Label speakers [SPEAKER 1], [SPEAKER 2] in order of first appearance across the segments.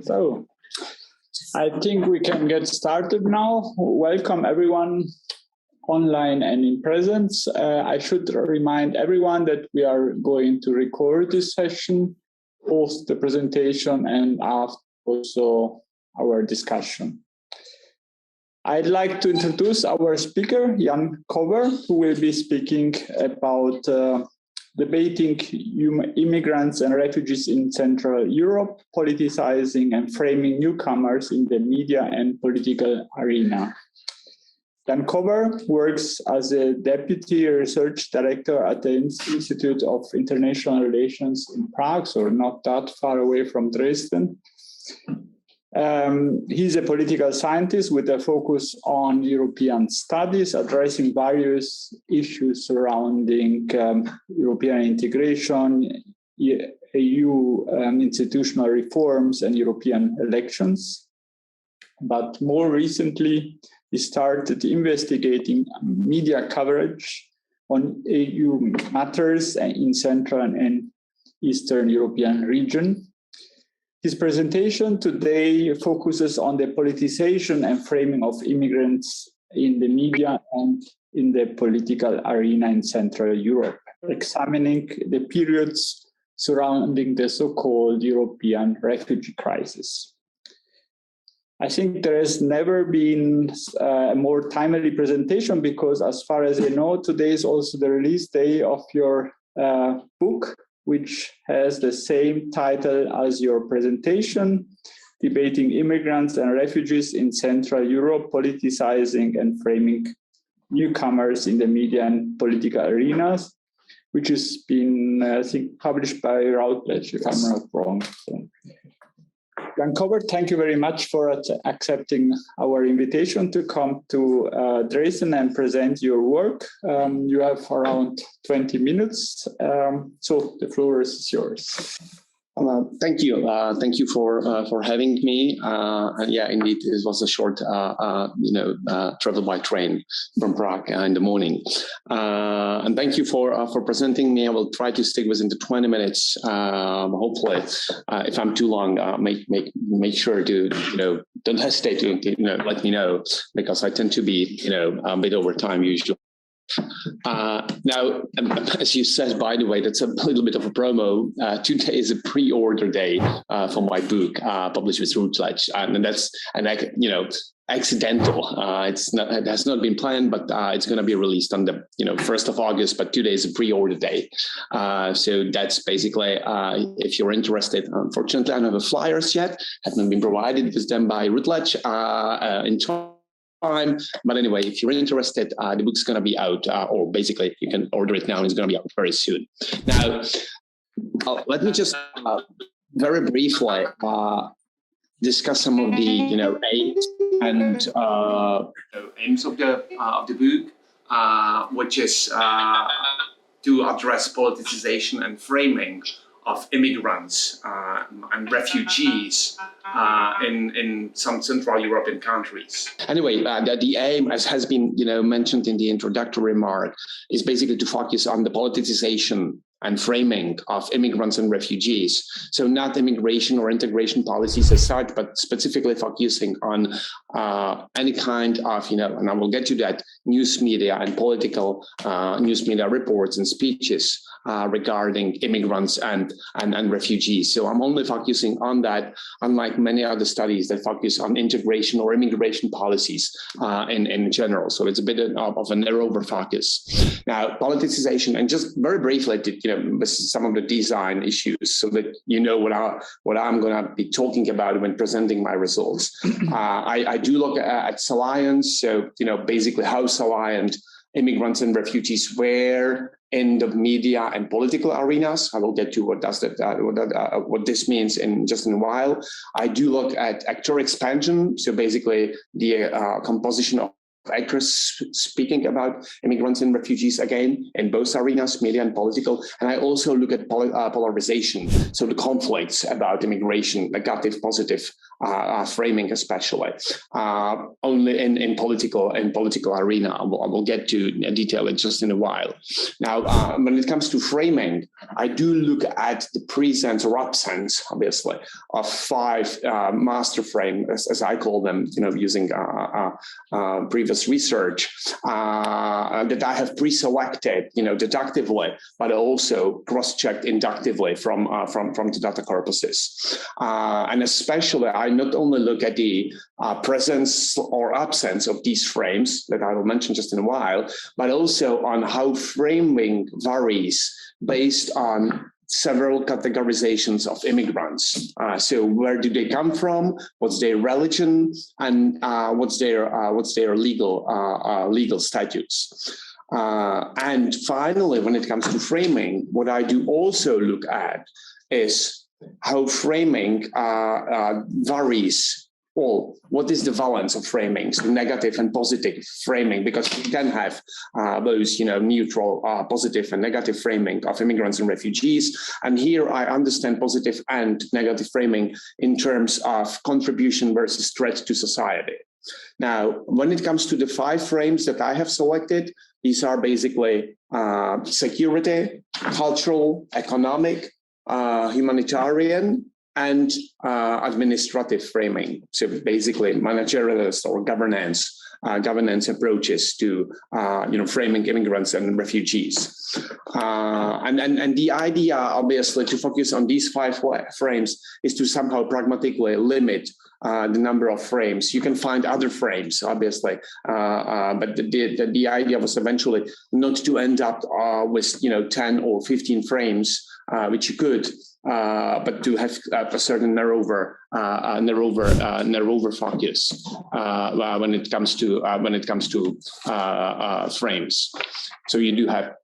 [SPEAKER 1] So, I think we can get started now. Welcome everyone online and in presence. I should remind everyone that we are going to record this session, post the presentation, and after also our discussion. I'd like to introduce our speaker, Jan Kovář, who will be speaking about debating immigrants and refugees in Central Europe, politicizing and framing newcomers in the media and political arena. Jan Kovář works as a Deputy Research Director at the Institute of International Relations in Prague, so not that far away from Dresden. He's a political scientist with a focus on European studies, addressing various issues surrounding European integration, EU institutional reforms, and European elections. But more recently, he started investigating media coverage on EU matters in Central and Eastern European region. His presentation today focuses on the politicization and framing of immigrants in the media and in the political arena in Central Europe, examining the periods surrounding the so-called European refugee crisis. I think there has never been a more timely presentation because, as far as I know, today is also the release day of your book, which has the same title as your presentation, Debating Immigrants and Refugees in Central Europe, Politicizing and Framing Newcomers in the Media and Political Arenas, which has been, I think, published by Routledge, if I'm not wrong. So, Jan Kovář, thank you very much for accepting our invitation to come to Dresden and present your work. You have around 20 minutes, so the floor is yours.
[SPEAKER 2] Thank you. Thank you for having me. And yeah, indeed, it was a short, travel by train from Prague in the morning. And thank you for presenting me. I will try to stick within the 20 minutes. Hopefully, if I'm too long, make sure to don't hesitate to let me know, because I tend to be a bit over time usually. Now, as you said, by the way, that's a little bit of a promo. Today is a pre-order day for my book, published with Routledge, and that's accidental. It has not been planned, but it's going to be released on the 1st of August. But today is a pre-order day, so that's basically if you're interested. Unfortunately, I don't have the flyers yet; haven't been provided with them by Routledge in time. But anyway, if you're interested, the book's going to be out, or basically you can order it now, and it's going to be out very soon. Now, let me just very briefly discuss some of the aims and aims of the book, which is to address politicization and framing of immigrants and refugees in some Central European countries. Anyway, the aim, as has been mentioned in the introductory remark, is basically to focus on the politicization and framing of immigrants and refugees. So not immigration or integration policies as such, but specifically focusing on any kind of, and I will get to that, news media and political news media reports and speeches regarding immigrants and refugees. So I'm only focusing on that, unlike many other studies that focus on integration or immigration policies in general. So it's a bit of a narrower focus. Now, politicization, and just very briefly, some of the design issues, so that what I'm going to be talking about when presenting my results. I do look at Salience, so basically how Salient immigrants and refugees were in the media and political arenas. I will get to what this means in just in a while. I do look at actor expansion, so basically the composition of actors speaking about immigrants and refugees, again, in both arenas, media and political. And I also look at polarization, so the conflicts about immigration, negative, positive framing, especially only in political arena. I will get to detail it just in a while. Now, when it comes to framing, I do look at the presence or absence, obviously, of 5 master frame, as I call them, using previous research that I have pre-selected, deductively, but also cross-checked inductively from the data corpuses. And especially, I not only look at the presence or absence of these frames that I will mention just in a while, but also on how framing varies based on several categorizations of immigrants. So where do they come from? What's their religion? And what's their legal status? And finally, when it comes to framing, what I do also look at is how framing varies. Well, what is the balance of framings, negative and positive framing? Because we can have those, neutral, positive and negative framing of immigrants and refugees. And here I understand positive and negative framing in terms of contribution versus threat to society. Now, when it comes to the 5 frames that I have selected, these are basically security, cultural, economic, humanitarian, and administrative framing. So basically managerialist or governance approaches to framing immigrants and refugees. And the idea, obviously, to focus on these 5 frames is to somehow pragmatically limit the number of frames. You can find other frames, obviously, but the idea was eventually not to end up with 10 or 15 frames, which you could, but to have a certain narrower focus when it comes to frames. So you do have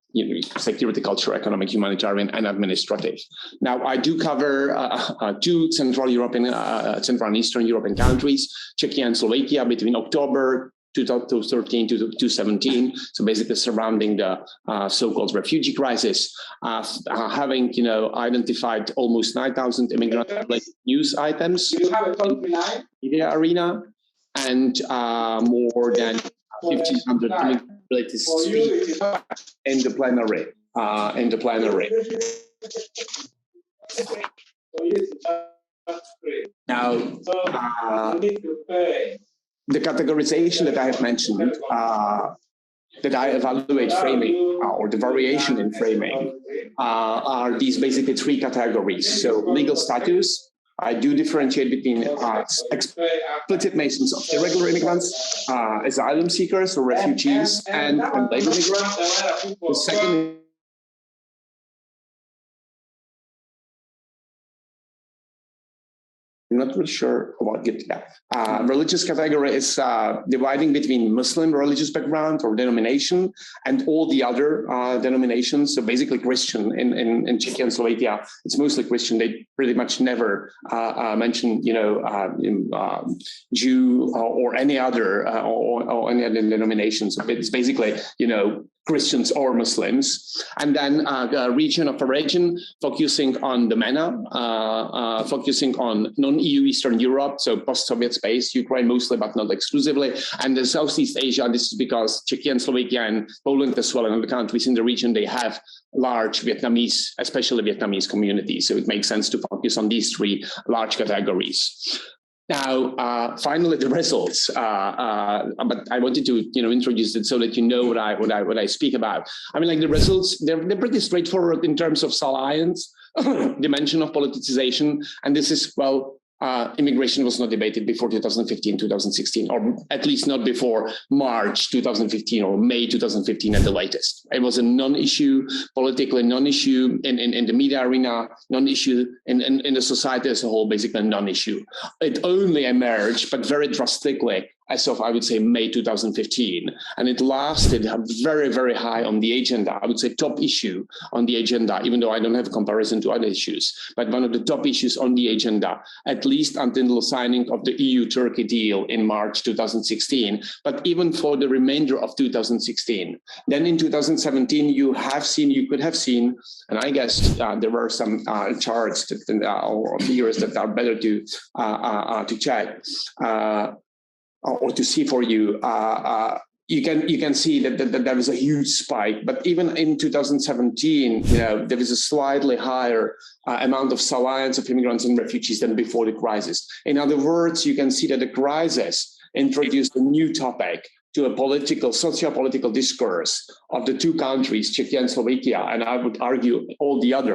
[SPEAKER 2] security, culture, economic, humanitarian, and administrative. Now, I do cover 2 Central and Eastern European countries, Czechia and Slovakia, between October 2013 to 2017. So basically surrounding the so-called refugee crisis, having identified almost 9,000 immigrant-related news items in the media arena, and more than 1,500 immigrant-related speeches in the plenary. Now, the categorization that I have mentioned, that I evaluate framing, or the variation in framing, are these basically 3 categories. So legal status, I do differentiate between explicit mentions of irregular immigrants, asylum seekers or refugees, and labor migrants. The second, I'm not really sure about it. Religious category is dividing between Muslim religious background or denomination and all the other denominations. So basically Christian in Czechia and Slovakia, it's mostly Christian. They pretty much never mention, Jew or any other or any other denomination. So it's basically, Christians or Muslims. And then the region of origin, focusing on the MENA, focusing on non-EU Eastern Europe, so post-Soviet space, Ukraine mostly, but not exclusively, and the Southeast Asia. This is because Czechia and Slovakia and Poland as well, and other countries in the region, they have large Vietnamese, especially Vietnamese communities. So it makes sense to focus on these 3 large categories. Now, finally, the results. But I wanted to, introduce it so that you know what I speak about. I mean, like the results, they're pretty straightforward in terms of salience, dimension of politicization, and this is immigration was not debated before 2015, 2016, or at least not before March 2015 or May 2015 at the latest. It was a non-issue, politically non-issue in the media arena, non-issue in the society as a whole, basically non-issue. It only emerged, but very drastically, as of, I would say, May 2015. And it lasted very, very high on the agenda. I would say top issue on the agenda, even though I don't have a comparison to other issues, but one of the top issues on the agenda, at least until the signing of the EU-Turkey deal in March 2016, but even for the remainder of 2016. Then in 2017, you could have seen, and I guess there were some charts or figures that are better to check or to see for you. You can see that there was a huge spike, but even in 2017, there was a slightly higher amount of salience of immigrants and refugees than before the crisis. In other words, you can see that the crisis introduced a new topic to a socio-political discourse of the two countries, Czechia and Slovakia, and I would argue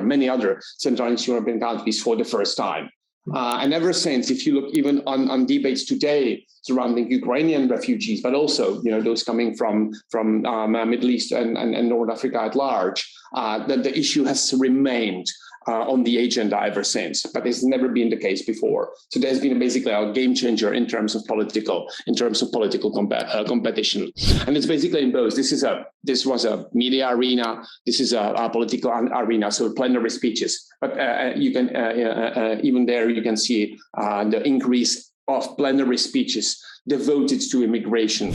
[SPEAKER 2] many other Central and Eastern European countries for the first time. And ever since, if you look even on debates today surrounding Ukrainian refugees, but also those coming from Middle East and North Africa at large, that the issue has remained on the agenda ever since, but it's never been the case before. So there's been basically a game changer in terms of political competition, and it's basically in both. This was a media arena. This is a political arena. So plenary speeches, but you can even there you can see the increase of plenary speeches devoted to immigration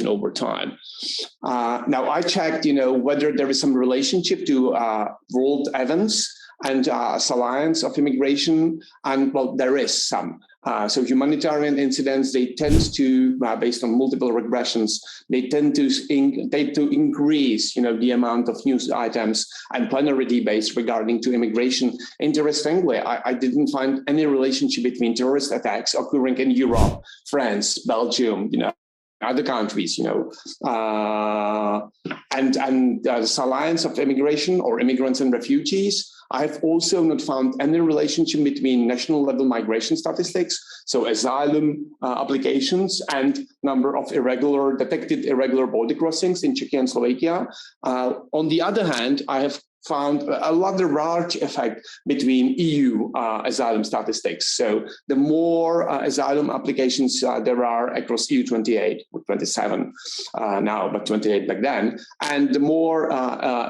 [SPEAKER 2] over time. Now I checked, whether there is some relationship to world events and salience of immigration, and well, there is some. So humanitarian incidents, they tend to, based on multiple regressions, they tend to increase, the amount of news items and plenary debates regarding to immigration. Interestingly, I didn't find any relationship between terrorist attacks occurring in Europe, France, Belgium, other countries, and the salience of immigration or immigrants and refugees. I have also not found any relationship between national level migration statistics, so asylum applications and number of detected irregular border crossings in Czechia and Slovakia. On the other hand, I have found a rather large effect between EU asylum statistics. So the more asylum applications there are across EU 28 or 27 now, but 28 back then, and the more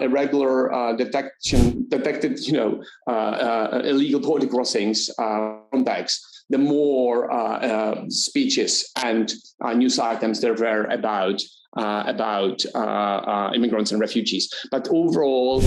[SPEAKER 2] irregular detected, illegal border crossings contacts, the more speeches and news items there were about immigrants and refugees. But overall,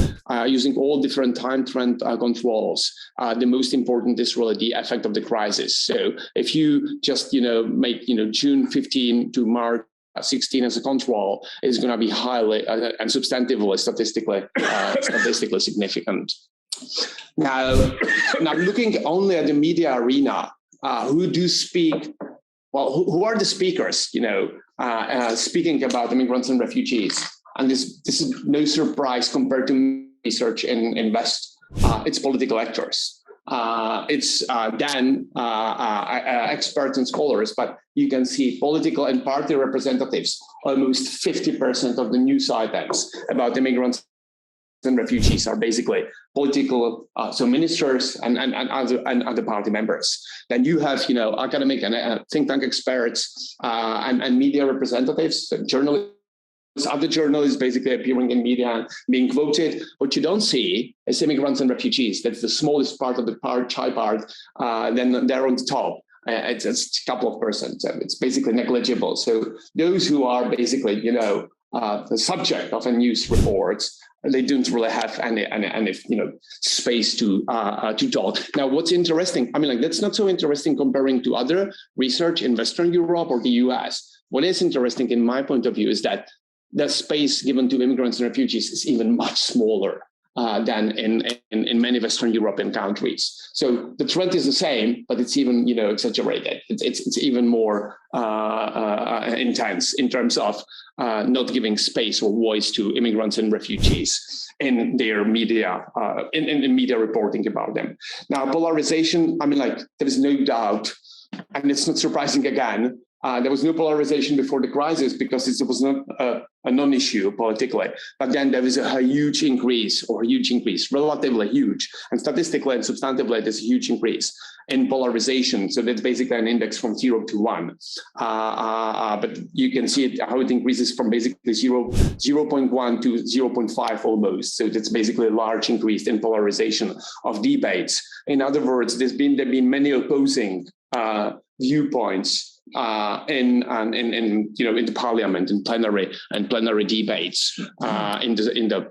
[SPEAKER 2] using all different time trend controls, the most important is really the effect of the crisis. So if you just make June 15 to March 16 as a control, is going to be highly and substantively statistically significant. Now looking only at the media arena, who are the speakers? Speaking about immigrants and refugees, and this is no surprise compared to research in West. It's political actors. It's then experts and scholars, but you can see political and party representatives. Almost 50% of the news items about immigrants and refugees are basically political, so ministers and other party members. Then you have academic and think tank experts and media representatives, so journalists, other journalists basically appearing in media and being quoted. What you don't see is immigrants and refugees. That's the smallest part of the pie part. Then they're on the top. It's a couple of percent. It's basically negligible. So those who are basically the subject of a news report, they don't really have any space to talk. Now, what's interesting? That's not so interesting comparing to other research in Western Europe or the US. What is interesting, in my point of view, is that the space given to immigrants and refugees is even much smaller than in many Western European countries. So the trend is the same, but it's even exaggerated. It's even more intense in terms of not giving space or voice to immigrants and refugees in their media, in media reporting about them. Now, polarization, there is no doubt, and it's not surprising again, There was no polarization before the crisis because it was not a non-issue politically. But then there was a huge increase, relatively huge. And statistically and substantively, there's a huge increase in polarization. So that's basically an index from 0 to 1. But you can see how it increases from basically 0.1 to 0.5 almost. So that's basically a large increase in polarization of debates. In other words, there have been many opposing viewpoints in the parliament, in plenary debates, in the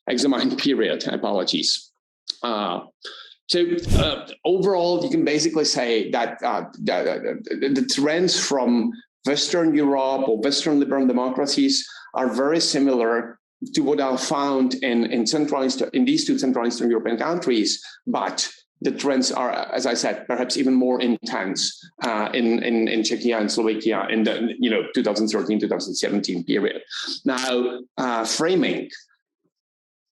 [SPEAKER 2] examined period. Apologies. So overall, you can basically say that the trends from Western Europe or Western liberal democracies are very similar to what are found in these two Central Eastern European countries, but the trends are, as I said, perhaps even more intense in Czechia and Slovakia in the 2013-2017 period. Now, framing.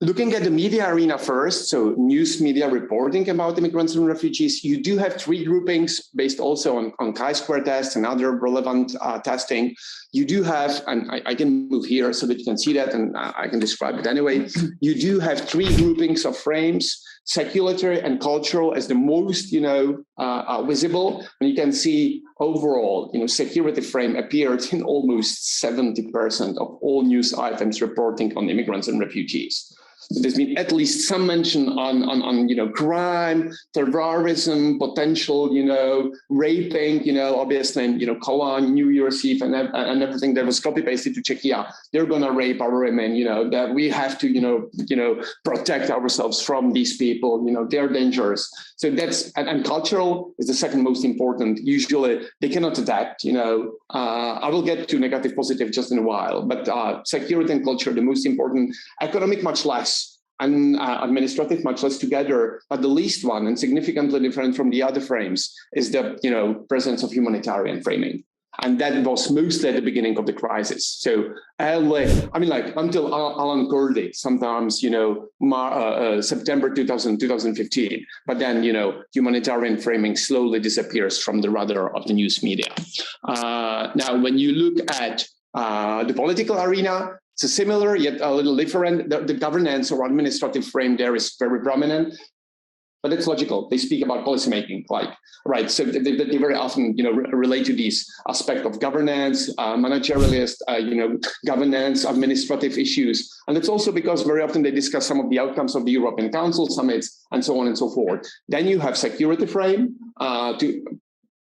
[SPEAKER 2] Looking at the media arena first, so news media reporting about immigrants and refugees, you do have three groupings based also on chi-square tests and other relevant testing. You do have, and I can move here so that you can see that, and I can describe it anyway. You do have three groupings of frames: secular and cultural as the most, visible. And you can see overall, security frame appeared in almost 70% of all news items reporting on immigrants and refugees. So there's been at least some mention on crime, terrorism, potential, raping, obviously, Cologne, New Year's Eve, and everything that was copy pasted to Czechia. They're gonna rape our women, that we have to, protect ourselves from these people. They're dangerous. So that's and cultural is the second most important. Usually they cannot adapt. I will get to negative, positive just in a while, but security and culture the most important. Economic much less. And administrative much less together, but the least one and significantly different from the other frames is the presence of humanitarian framing. And that was mostly at the beginning of the crisis. So until Alan Kurdi, sometimes, September 2015, but then, humanitarian framing slowly disappears from the radar of the news media. Now, when you look at the political arena, it's a similar yet a little different. The governance or administrative frame there is very prominent, but it's logical. They speak about policymaking, right? So they very often, relate to these aspects of governance, managerialist, governance, administrative issues, and it's also because very often they discuss some of the outcomes of the European Council summits and so on and so forth. Then you have security frame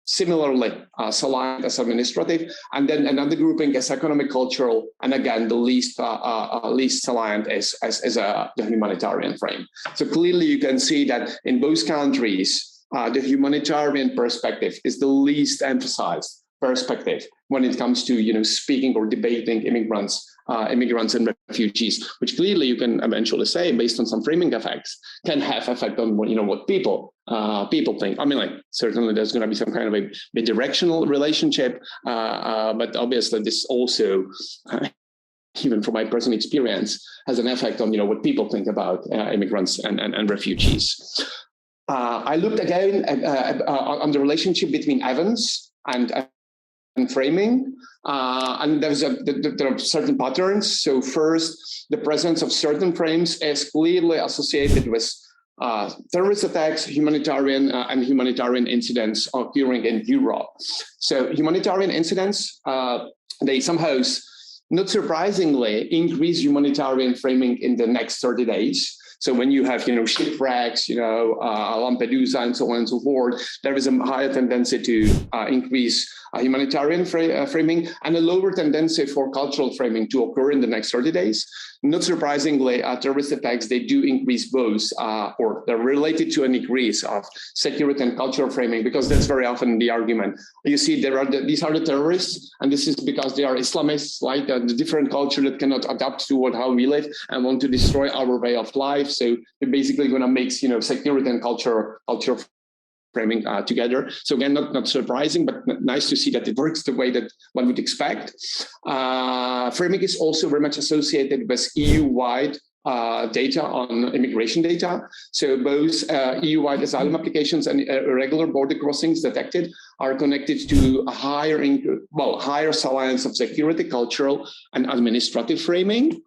[SPEAKER 2] similarly salient as administrative, and then another grouping as economic, cultural, and again the least salient as the humanitarian frame. So clearly you can see that in both countries the humanitarian perspective is the least emphasized perspective when it comes to speaking or debating immigrants and refugees, which clearly you can eventually say, based on some framing effects, can have effect on what people think. Certainly there's going to be some kind of a bidirectional relationship, but obviously this also, even from my personal experience, has an effect on what people think about immigrants and refugees. I looked again at, on the relationship between events and framing, and there are certain patterns. So first, the presence of certain frames is clearly associated with terrorist attacks, humanitarian incidents occurring in Europe. So humanitarian incidents, they somehow, not surprisingly, increase humanitarian framing in the next 30 days. So when you have, shipwrecks, Lampedusa and so on and so forth, there is a higher tendency to increase humanitarian framing and a lower tendency for cultural framing to occur in the next 30 days. Not surprisingly, terrorist attacks, they do increase both, or they're related to an increase of security and cultural framing, because that's very often the argument. You see, these are the terrorists, and this is because they are Islamists, like the different culture that cannot adapt to how we live and want to destroy our way of life. So they're basically going to mix, security and culture framing together. So again, not surprising, but nice to see that it works the way that one would expect. Framing is also very much associated with EU-wide data on immigration data. So both EU-wide asylum applications and irregular border crossings detected are connected to a higher salience of security, cultural, and administrative framing.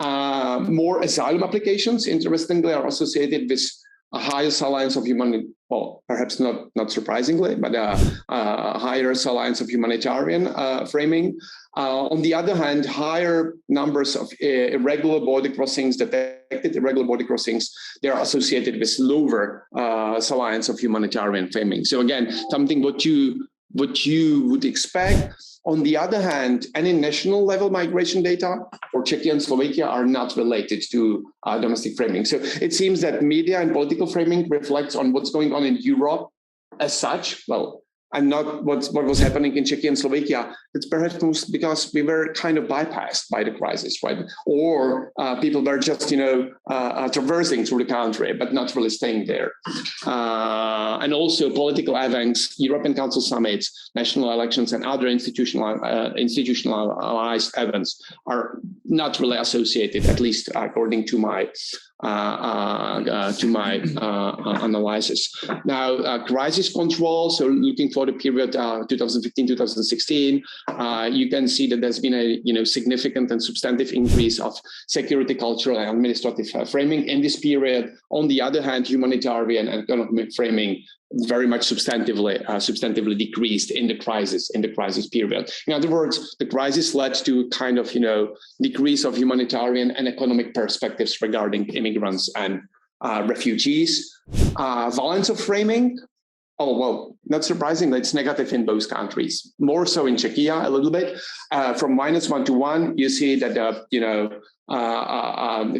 [SPEAKER 2] More asylum applications, interestingly, are associated with a higher salience of perhaps not surprisingly, but a higher salience of humanitarian framing. On the other hand, higher numbers of irregular border crossings, detected irregular border crossings, they are associated with lower salience of humanitarian framing. So again, something what you would expect. On the other hand, any national level migration data for Czechia and Slovakia are not related to domestic framing. So it seems that media and political framing reflects on what's going on in Europe as such, and not what was happening in Czechia and Slovakia. It's perhaps because we were kind of bypassed by the crisis, right? Or people were just, traversing through the country, but not really staying there. And also political events, European Council summits, national elections, and other institutionalized events are not really associated, at least according to my analysis. Now, crisis control, so looking for the period 2015-2016, you can see that there's been a significant and substantive increase of security, cultural, and administrative framing in this period. On the other hand, humanitarian and economic framing very much substantively decreased in the crisis period. In other words, the crisis led to kind of decrease of humanitarian and economic perspectives regarding immigrants and refugees. Valence of framing. Oh, well, not surprisingly, it's negative in both countries. More so in Czechia a little bit. From -1 to 1, you see that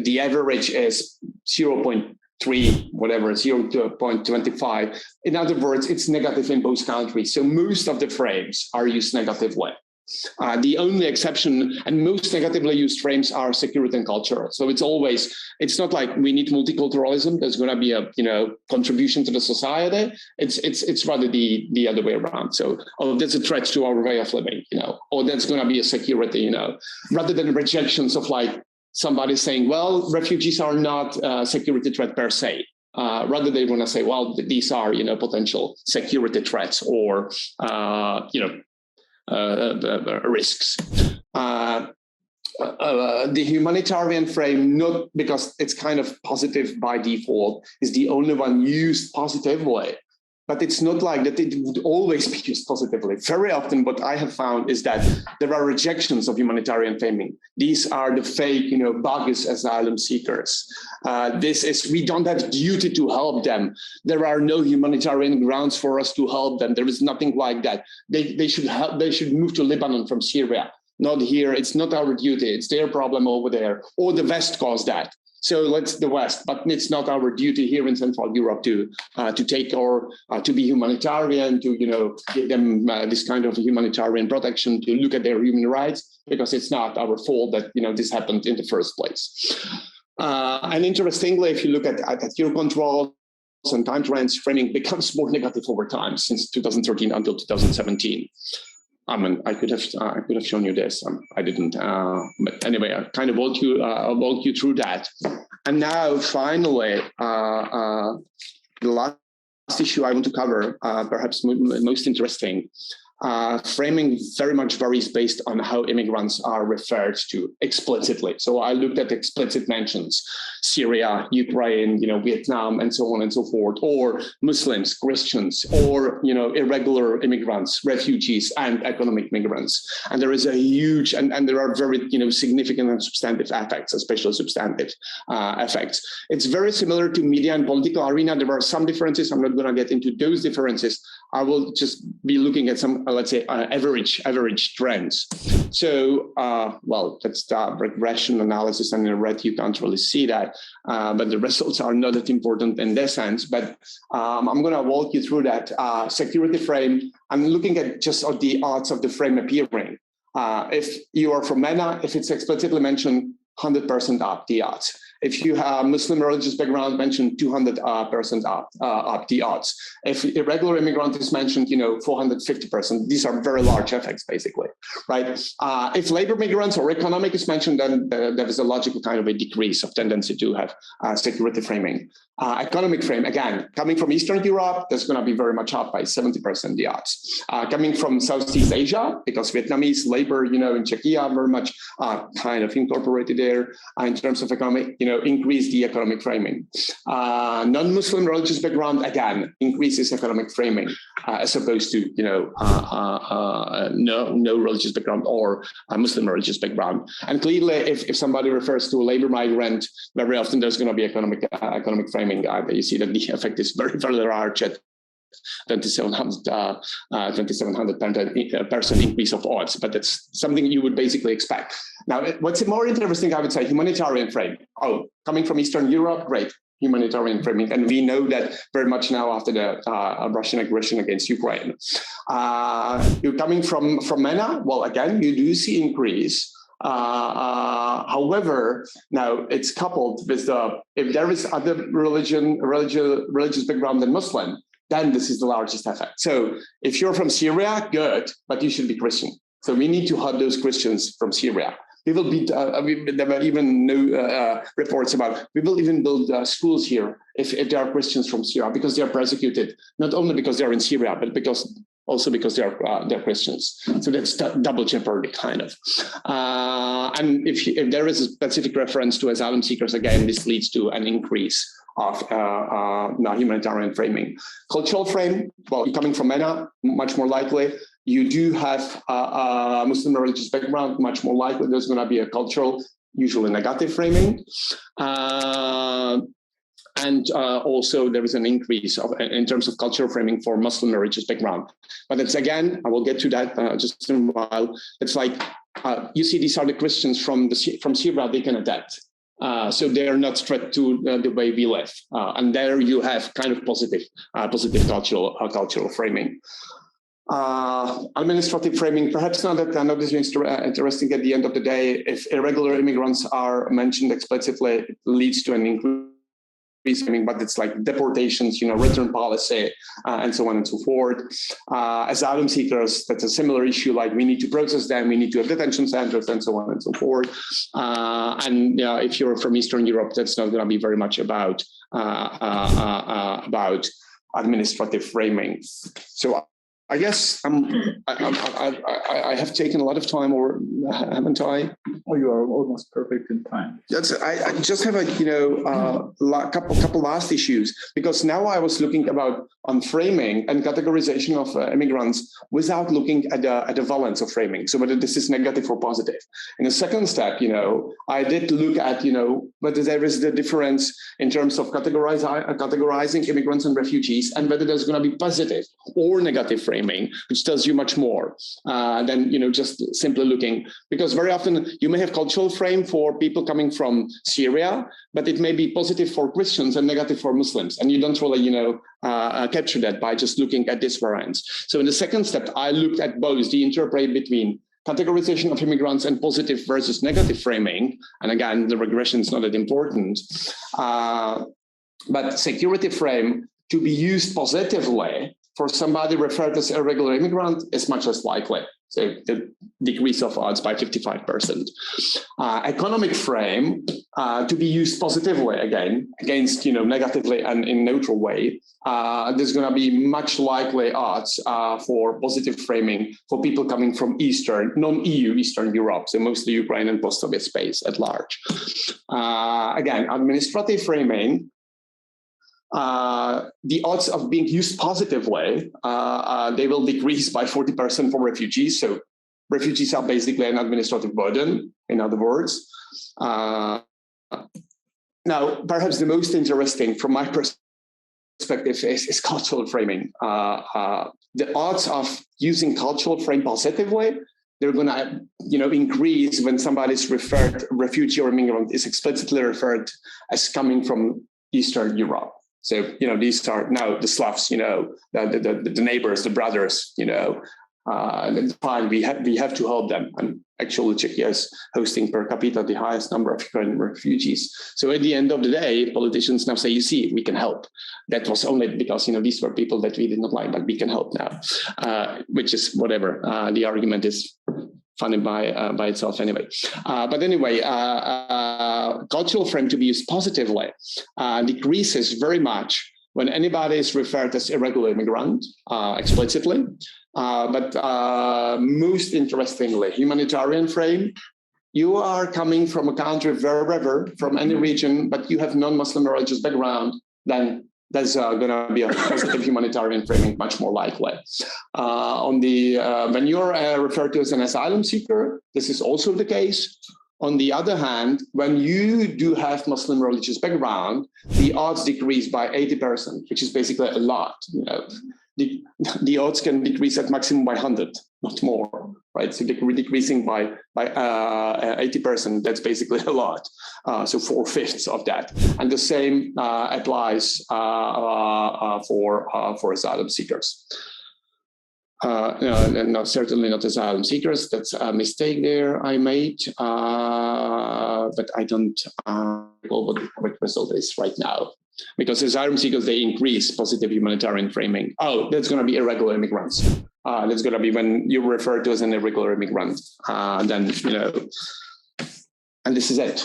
[SPEAKER 2] the average is 0.3, whatever, 0.25. In other words, it's negative in both countries. So most of the frames are used negatively. The only exception and most negatively used frames are security and culture. So it's not like we need multiculturalism. There's going to be a contribution to the society. It's rather the other way around. So that's a threat to our way of living, or that's going to be a security, rather than rejections of somebody saying, well, refugees are not a security threat per se. Rather they want to say, well, these are potential security threats or risks. The humanitarian frame, not because it's kind of positive by default, is the only one used positively. But it's not like that it would always be used positively. Very often what I have found is that there are rejections of humanitarian framing. These are the fake, bogus asylum seekers. We don't have duty to help them. There are no humanitarian grounds for us to help them. There is nothing like that. They should move to Lebanon from Syria. Not here. It's not our duty. It's their problem over there. Or the West caused that. So let's the West, but it's not our duty here in Central Europe to take or to be humanitarian, to give them this kind of humanitarian protection, to look at their human rights, because it's not our fault that this happened in the first place. And interestingly, if you look at Eurocontrol and time trends, framing becomes more negative over time since 2013 until 2017. I mean, I could have shown you this. I didn't. But anyway, I kind of walk you through that. And now, finally, the last issue I want to cover, perhaps most interesting. Framing very much varies based on how immigrants are referred to explicitly. So I looked at explicit mentions: Syria, Ukraine, Vietnam, and so on and so forth, or Muslims, Christians, or irregular immigrants, refugees, and economic migrants. And there is a huge, and there are very significant and substantive effects, especially substantive effects. It's very similar to media and political arena. There are some differences. I'm not going to get into those differences. I will just be looking at some, let's say, average trends. So, well, that's the regression analysis, and in red you can't really see that, but the results are not that important in this sense. But I'm going to walk you through that security frame. I'm looking at just the odds of the frame appearing. If you are from MENA, if it's explicitly mentioned, 100% up the odds. If you have Muslim religious background mentioned, 200% up the odds. If irregular immigrant is mentioned, 450%. These are very large effects, basically, right? If labor migrants or economic is mentioned, then there is a logical kind of a decrease of tendency to have security framing. Economic frame, again, coming from Eastern Europe, that's going to be very much up by 70% the odds. Coming from Southeast Asia, because Vietnamese labor, in Czechia, very much kind of incorporated there in terms of economic, increase the economic framing. Non-Muslim religious background, again, increases economic framing as opposed to, no religious background or Muslim religious background. And clearly, if somebody refers to a labor migrant, very often there's going to be economic framing. You see that the effect is very, very large at 2,700% increase of odds, but that's something you would basically expect. Now, what's more interesting, I would say, humanitarian frame. Oh, coming from Eastern Europe, great, humanitarian framing. And we know that very much now after the Russian aggression against Ukraine. You're coming from MENA, well, again, you do see increase. However, now it's coupled with if there is other religious background than Muslim, then this is the largest effect. So if you're from Syria, good, but you should be Christian. So we need to hug those Christians from Syria. We will be, there were even reports about, we will even build schools here if there are Christians from Syria, because they are persecuted, not only because they are in Syria, but also because they're Christians. So that's double jeopardy, kind of. And if there is a specific reference to asylum seekers, again, this leads to an increase of humanitarian framing. Cultural frame, well, coming from MENA, much more likely. You do have a Muslim religious background, much more likely there's going to be a cultural, usually negative framing. And also there is an increase in terms of cultural framing for Muslim religious background. But it's, again, I will get to that just in a while. It's like, you see, these are the Christians from Syria, they can adapt. So they are not threat to the way we live. And there you have kind of positive cultural framing. Administrative framing, perhaps not that I know this is interesting at the end of the day. If irregular immigrants are mentioned explicitly, it leads to an increase. But it's like deportations, return policy, and so on and so forth. Asylum seekers, that's a similar issue. Like we need to process them, we need to have detention centers, and so on and so forth. And if you're from Eastern Europe, that's not going to be very much about administrative framing. So I guess I have taken a lot of time, or haven't I?
[SPEAKER 1] Oh, you are almost perfect in time.
[SPEAKER 2] I just have a couple last issues, because now I was looking on framing and categorization of immigrants without looking at the valence of framing. So whether this is negative or positive. In the second step, I did look at whether there is the difference in terms of categorizing immigrants and refugees, and whether there's going to be positive or negative framing, which tells you much more than just simply looking, because very often you may have cultural frame for people coming from Syria, but it may be positive for Christians and negative for Muslims, and you don't really capture that by just looking at this variance. So in the second step, I looked at both the interplay between categorization of immigrants and positive versus negative framing, and again, the regression is not that important, but security frame to be used positively for somebody referred as irregular immigrant is much less likely. So the decrease of odds by 55%. Economic frame to be used positively against negatively and in neutral way. There's going to be much likely odds for positive framing for people coming from non-EU Eastern Europe, so mostly Ukraine and post-Soviet space at large. Again, administrative framing. The odds of being used positively, they will decrease by 40% for refugees. So refugees are basically an administrative burden, in other words. Now, perhaps the most interesting from my perspective is cultural framing. The odds of using cultural frame positively, they're going to increase when somebody's refugee or immigrant is explicitly referred as coming from Eastern Europe. So, these are now the Slavs, the neighbors, the brothers, That's fine. We have to help them. And actually, Czechia is hosting per capita the highest number of Ukrainian refugees. So at the end of the day, politicians now say, you see, we can help. That was only because these were people that we did not like, but we can help now, which is whatever. The argument is funny by itself anyway. But anyway, cultural frame to be used positively decreases very much when anybody is referred as irregular immigrant explicitly. But most interestingly, humanitarian frame, you are coming from a country wherever, from any region, but you have non-Muslim religious background, then there's going to be a positive humanitarian framing much more likely. When you're referred to as an asylum seeker, this is also the case. On the other hand, when you do have Muslim religious background, the odds decrease by 80%, which is basically a lot. The odds can decrease at maximum by 100, not more, right? So decreasing by 80%, that's basically a lot. So 4/5 of that. And the same applies for asylum seekers. No, certainly not asylum seekers. That's a mistake there I made, but I don't recall what the correct result is right now. Because asylum seekers, they increase positive humanitarian framing. Oh, that's going to be irregular immigrants. That's going to be when you refer to as an irregular immigrant. Then, and this is it.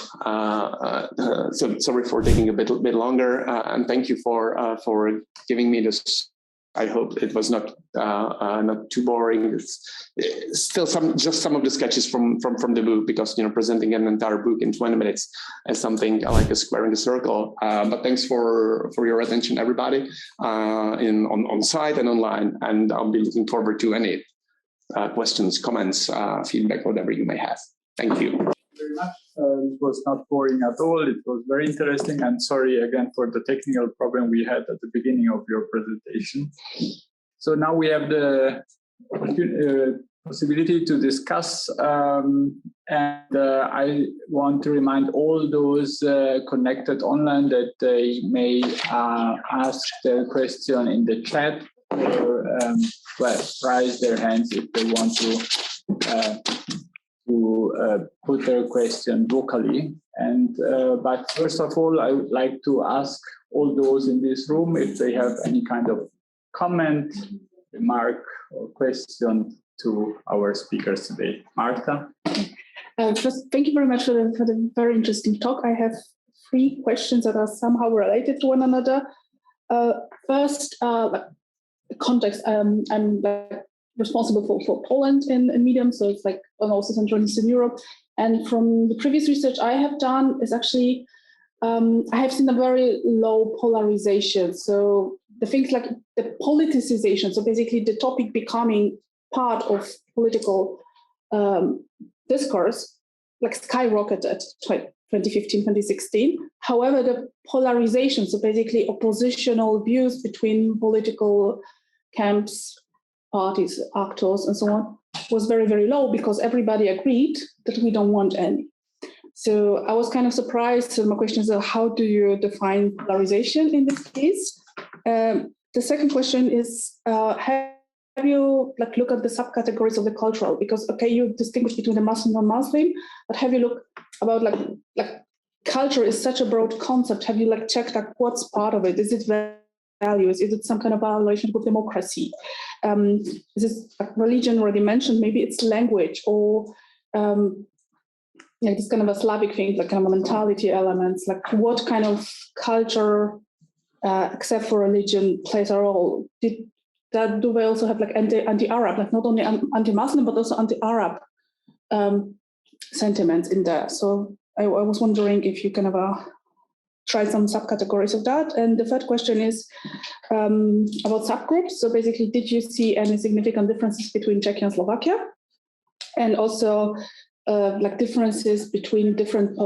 [SPEAKER 2] So sorry for taking a bit longer, and thank you for giving me this. I hope it was not too boring. It's still just some of the sketches from the book, because presenting an entire book in 20 minutes is something like a squaring a circle. But thanks for your attention, everybody, on site and online. And I'll be looking forward to any questions, comments, feedback, whatever you may have. Thank you.
[SPEAKER 1] Very much. It was not boring at all. It was very interesting. And sorry again for the technical problem we had at the beginning of your presentation. So now we have the possibility to discuss. I want to remind all those connected online that they may ask their question in the chat, or raise their hands if they want to put their question vocally. And but first of all, I would like to ask all those in this room if they have any kind of comment, remark, or question to our speakers today. Marta?
[SPEAKER 3] First, thank you very much for the very interesting talk. I have 3 questions that are somehow related to one another. First, context. I'm responsible for Poland in Medium, so it's like I'm also some journalists in Europe. And from the previous research I have done is actually, I have seen a very low polarization. So the things like the politicization, so basically the topic becoming part of political discourse, like skyrocketed 2015, 2016. However, the polarization, so basically oppositional views between political camps, parties, actors, and so on, was very, very low because everybody agreed that we don't want any. So I was kind of surprised. So my question is, how do you define polarization in this case? The second question is, have you look at the subcategories of the cultural? Because okay, you distinguish between the Muslim and non-Muslim, but have you looked about like culture is such a broad concept? Have you checked what's part of it? Is it values? Is it some kind of relationship with democracy? Is it religion already mentioned? Maybe it's language or this kind of a Slavic thing, like kind of mentality elements. Like what kind of culture, except for religion, plays a role? Do they also have anti-Arab, not only anti-Muslim but also anti-Arab sentiments in there? So I was wondering if you kind of try some subcategories of that. And the third question is about subgroups. So basically, did you see any significant differences between Czechia and Slovakia? And also differences between different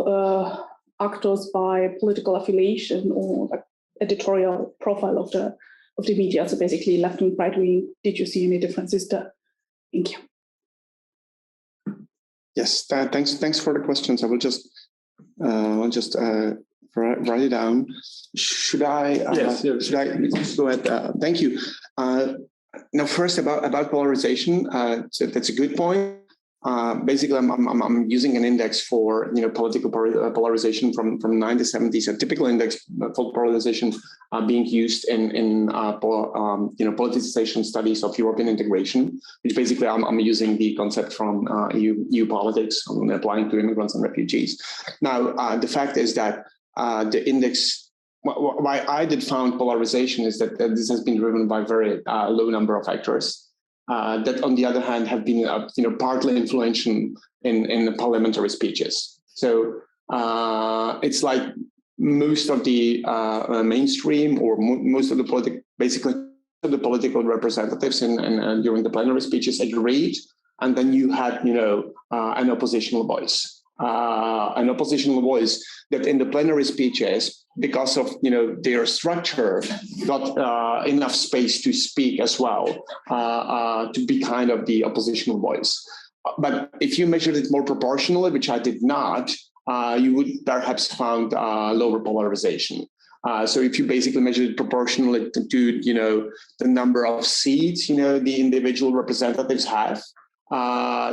[SPEAKER 3] actors by political affiliation or editorial profile of the media? So basically left wing, right wing, did you see any differences there? Thank you.
[SPEAKER 2] Yes, thanks for the questions. I will just write it down. Should I?
[SPEAKER 1] Yes.
[SPEAKER 2] Should I go ahead? Thank you. Now, first about polarization, so that's a good point. Basically, I'm using an index for political polarization from the 1970s. A typical index for polarization being used in politicization studies of European integration, which basically I'm using the concept from EU politics and applying to immigrants and refugees. Now, the fact is that the index. Why I did found polarization is that this has been driven by very low number of factors. That, on the other hand, have been partly influential in the parliamentary speeches. So it's like most of the mainstream or most of the political representatives and during the plenary speeches agreed, and then you had an oppositional voice. An oppositional voice that in the plenary speeches, because of their structure, got enough space to speak as well, to be kind of the oppositional voice. But if you measured it more proportionally, which I did not, you would perhaps found lower polarization. So if you basically measure it proportionally to the number of seats the individual representatives have,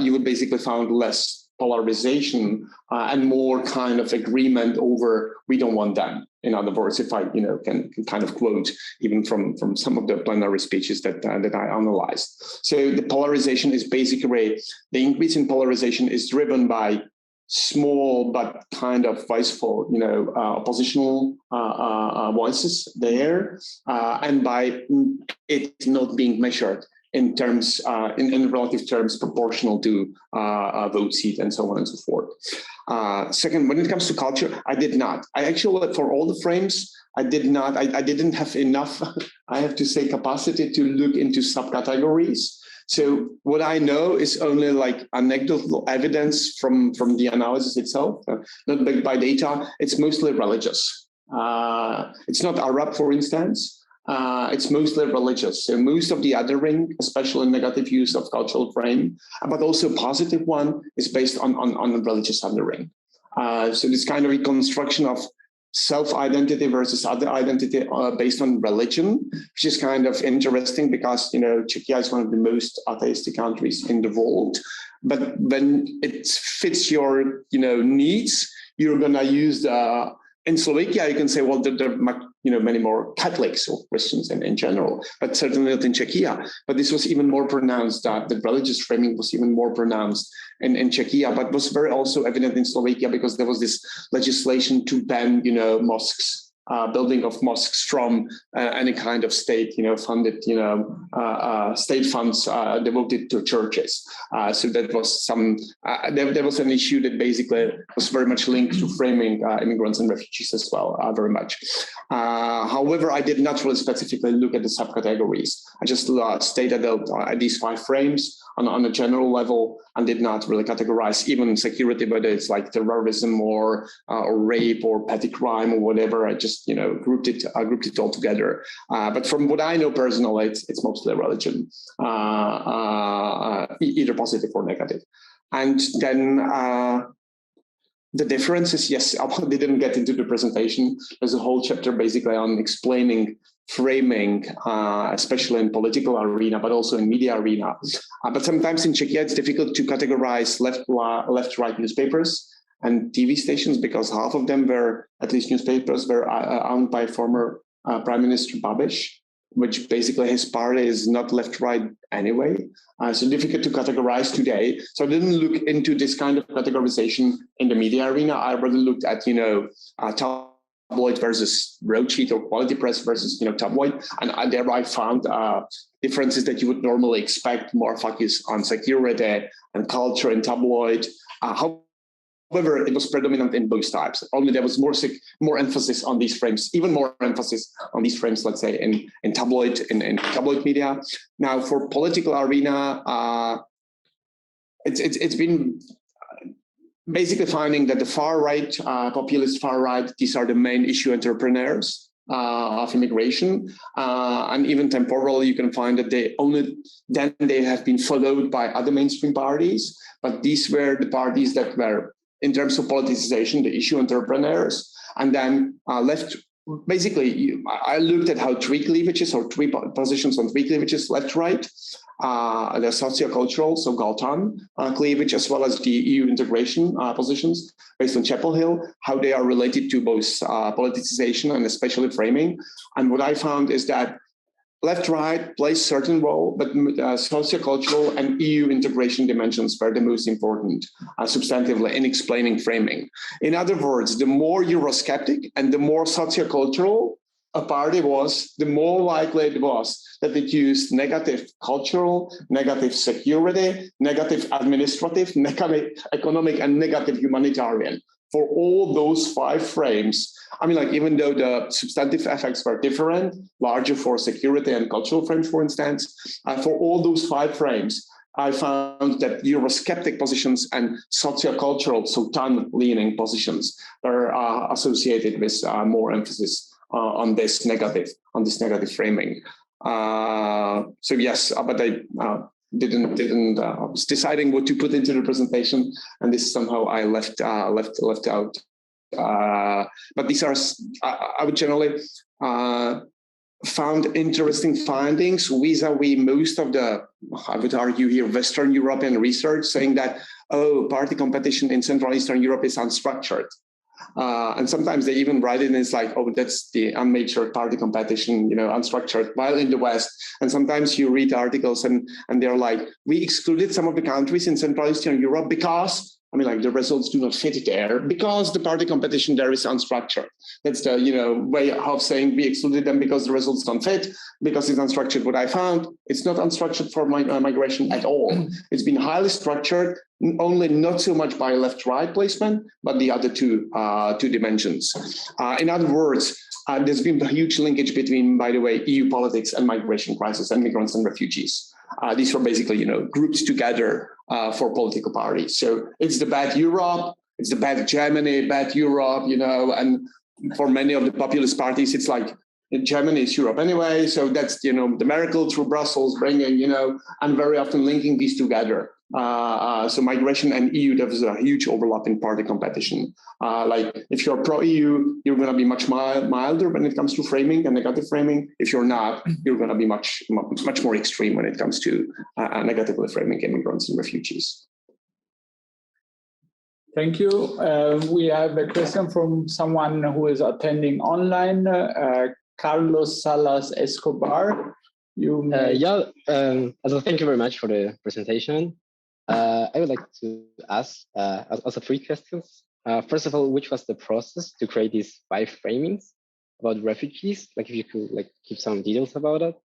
[SPEAKER 2] you would basically found less polarization and more kind of agreement over we don't want them. In other words, if I can kind of quote even from some of the plenary speeches that I analyzed. So the polarization is basically, the increase in polarization is driven by small but kind of voiceful oppositional voices there, and by it not being measured in terms, in relative terms, proportional to vote seat and so on and so forth. Second, when it comes to culture, I did not. I actually, for all the frames, I did not. I didn't have enough, I have to say, capacity to look into subcategories. So what I know is only like anecdotal evidence from the analysis itself, not backed by data. It's mostly religious. It's not Arab, for instance. It's mostly religious. So most of the othering, especially negative use of cultural frame, but also positive one, is based on religious othering. So this kind of reconstruction of self-identity versus other identity based on religion, which is kind of interesting because, Czechia is one of the most atheistic countries in the world. But when it fits your, needs, you're going to use the... In Slovakia, you can say, well, there are many more Catholics or Christians in general, but certainly not in Czechia. But this was even more pronounced, the religious framing was even more pronounced in Czechia, but was very also evident in Slovakia because there was this legislation to ban, mosques. Building of mosques from any kind of state, funded, state funds devoted to churches. So that was there was an issue that basically was very much linked to framing immigrants and refugees as well, very much. However, I did not really specifically look at the subcategories. I just stated these 5 frames on a general level and did not really categorize even security, whether it's like terrorism or rape or petty crime or whatever. I just grouped it all together. But from what I know personally, it's mostly religion, either positive or negative. And then the difference is, yes, I didn't get into the presentation. There's a whole chapter basically on explaining framing, especially in political arena, but also in media arena. But sometimes in Czechia, it's difficult to categorize left-right newspapers and TV stations because half of them were, at least newspapers, were owned by former Prime Minister Babiš, which basically his party is not left-right anyway. So difficult to categorize today. So I didn't look into this kind of categorization in the media arena. I rather looked at, tabloid versus broadsheet or quality press versus, tabloid. And there I found differences that you would normally expect, more focus on security and culture in tabloid. However, it was predominant in both types. Only there was more emphasis on these frames, even more emphasis on these frames, let's say, in tabloid media. Now, for political arena, it's been basically finding that the far right, populist far right, these are the main issue entrepreneurs of immigration, and even temporally, you can find that they have been followed by other mainstream parties, but these were the parties that were, in terms of politicization, the issue entrepreneurs, and then left basically, I looked at how three cleavages or three positions on three cleavages, left, right, the sociocultural, so-called cleavage, as well as the EU integration positions based on Chapel Hill, how they are related to both politicization and especially framing. And what I found is that left-right plays certain role, but sociocultural and EU integration dimensions were the most important substantively in explaining framing. In other words, the more Eurosceptic and the more sociocultural a party was, the more likely it was that it used negative cultural, negative security, negative administrative, negative economic, and negative humanitarian. For all those five frames, I mean, like, even though the substantive effects were different, larger for security and cultural frames, for instance, for all those five frames, I found that Eurosceptic positions and sociocultural, so TAN-leaning positions are associated with more emphasis on this negative framing. So yes, but I didn't was deciding what to put into the presentation, and this somehow I left out. But these are, I would generally found interesting findings vis-a-vis most of the, I would argue here, Western European research, saying that, oh, party competition in Central Eastern Europe is unstructured. And sometimes they even write it, and it's like, oh, that's the unmatured party competition, unstructured, while in the West. And sometimes you read articles and they're like, we excluded some of the countries in Central Eastern Europe because, I mean, like, the results do not fit there because the party competition there is unstructured. That's the, way of saying we excluded them because the results don't fit, because it's unstructured. What I found, it's not unstructured for migration at all. It's been highly structured, only not so much by left-right placement, but the other two dimensions. In other words, there's been a huge linkage between, by the way, EU politics and migration crisis and migrants and refugees. These were basically, grouped together for political parties. So it's the bad Europe, it's the bad Germany, bad Europe, and for many of the populist parties, it's like, Germany is Europe anyway. So that's, the Merkel through Brussels bringing, and very often linking these together. So migration and EU, there was a huge overlap in party competition. Like, if you're pro-EU, you're going to be much milder when it comes to framing and negative framing. If you're not, you're going to be much more extreme when it comes to negatively framing immigrants and refugees.
[SPEAKER 1] Thank you. We have a question from someone who is attending online, Carlos Salas Escobar.
[SPEAKER 4] Also thank you very much for the presentation. I would like to ask also three questions. First of all, which was the process to create these five framings about refugees? Like, if you could give some details about it.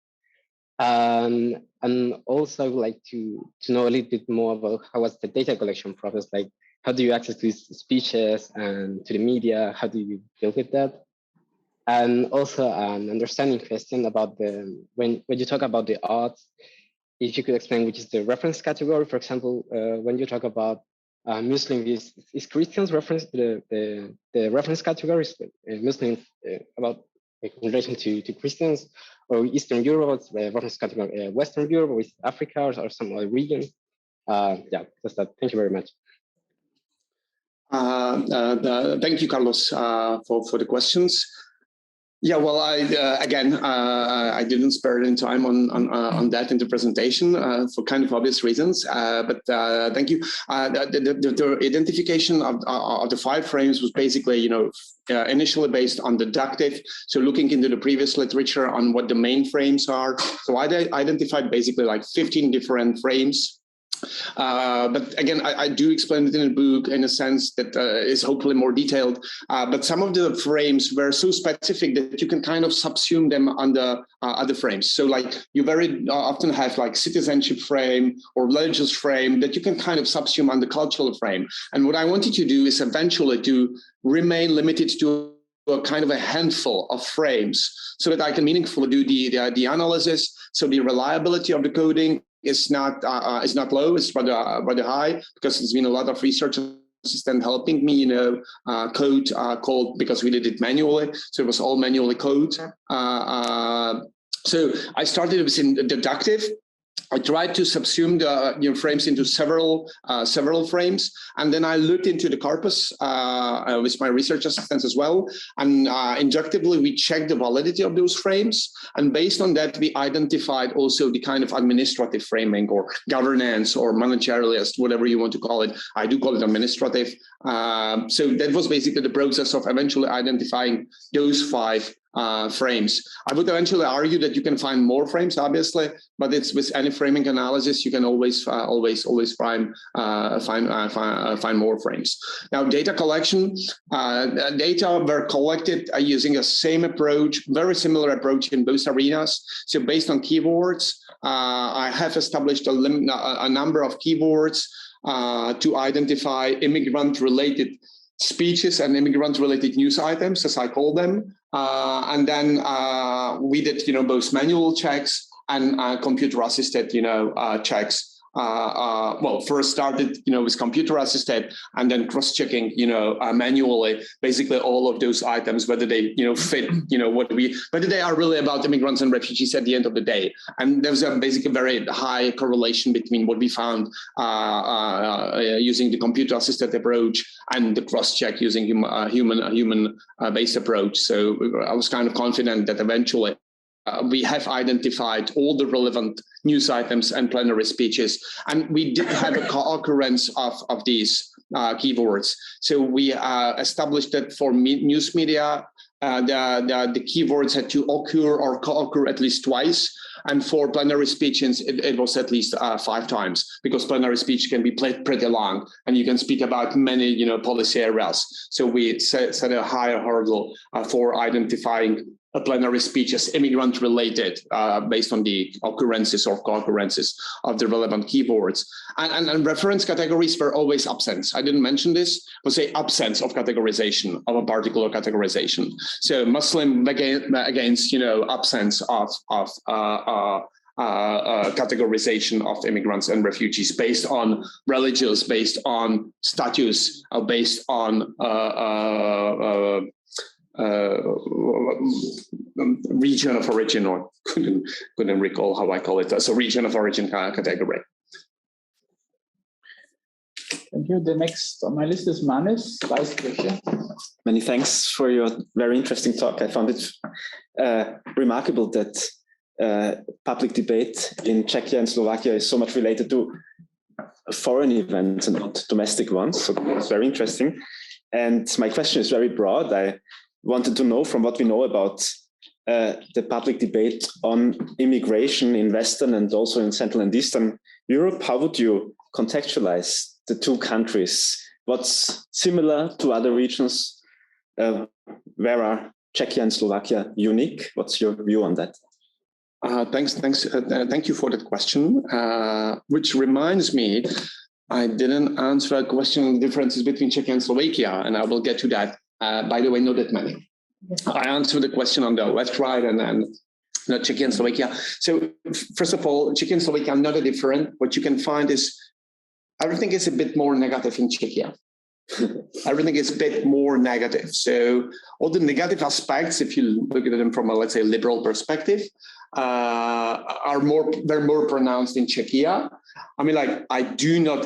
[SPEAKER 4] And also I would like to know a little bit more about how was the data collection process. Like, how do you access these speeches and to the media? How do you deal with that? And also an understanding question about when you talk about the arts, if you could explain which is the reference category. For example, when you talk about Muslim, is Christians reference to the reference categories, Muslims about in relation to Christians, or Eastern Europe, reference category, Western Europe with Africa or some other region? Yeah, that's that. Thank you very much.
[SPEAKER 2] Thank you, Carlos, for the questions. Yeah, well, I didn't spare any time on that in the presentation for kind of obvious reasons. But thank you. The identification of the five frames was basically, initially based on deductive. So looking into the previous literature on what the main frames are. So I identified basically like 15 different frames. But again, I do explain it in the book in a sense that is hopefully more detailed. But some of the frames were so specific that you can kind of subsume them under other frames. So like, you very often have like citizenship frame or religious frame that you can kind of subsume under cultural frame. And what I wanted to do is eventually to remain limited to a kind of a handful of frames so that I can meaningfully do the analysis. So the reliability of the coding is not low, it's rather high, because there's been a lot of research assistant helping me, code because we did it manually. So it was all manually code. So I started with deductive. I tried to subsume the frames into several frames, and then I looked into the corpus with my research assistants as well. And inductively, we checked the validity of those frames, and based on that, we identified also the kind of administrative framing or governance or managerialist, whatever you want to call it. I do call it administrative. So that was basically the process of eventually identifying those 5 frames. I would eventually argue that you can find more frames, obviously, but it's with any framing analysis, you can always find more frames. Now, data collection, data were collected using a same approach, very similar approach in both arenas. So based on keywords, I have established a number of keywords to identify immigrant-related speeches and immigrant-related news items, as I call them. And then we did, both manual checks and computer-assisted, checks. Well, first started, with computer-assisted, and then cross-checking, manually, basically all of those items, whether they, fit, whether they are really about immigrants and refugees at the end of the day. And there's a basically very high correlation between what we found using the computer-assisted approach and the cross-check using human-based approach. So I was kind of confident that eventually we have identified all the relevant news items and plenary speeches, and we did have a co-occurrence of these keywords. So we established that for news media, the keywords had to occur or co-occur at least twice, and for plenary speeches, it was at least 5 times, because plenary speech can be pretty long, and you can speak about many, policy areas. So we set a higher hurdle for identifying a plenary speech as immigrant-related based on the occurrences or co-occurrences of the relevant keywords. And reference categories were always absent. I didn't mention this, but say absence of categorization of a particular categorization. So Muslim against, absence of categorization of immigrants and refugees based on religious, based on status, based on region of origin, or couldn't recall how I call it. So region of origin category.
[SPEAKER 1] Thank you. The next on my list is Manis, Vice President.
[SPEAKER 5] Many thanks for your very interesting talk. I found it remarkable that public debate in Czechia and Slovakia is so much related to foreign events and not domestic ones. So it's very interesting. And my question is very broad. I wanted to know, from what we know about the public debate on immigration in Western and also in Central and Eastern Europe, how would you contextualize the 2 countries? What's similar to other regions? Where are Czechia and Slovakia unique? What's your view on that?
[SPEAKER 2] Thank you for that question, which reminds me, I didn't answer a question on the differences between Czechia and Slovakia, and I will get to that. By the way, not that many. I answered the question on the left, right, and not Czechia and Slovakia. So first of all, Czechia and Slovakia are not that different. What you can find is everything is a bit more negative in Czechia. Everything is a bit more negative. So all the negative aspects, if you look at them from a, let's say, liberal perspective, are very more pronounced in Czechia. I mean, like, I do not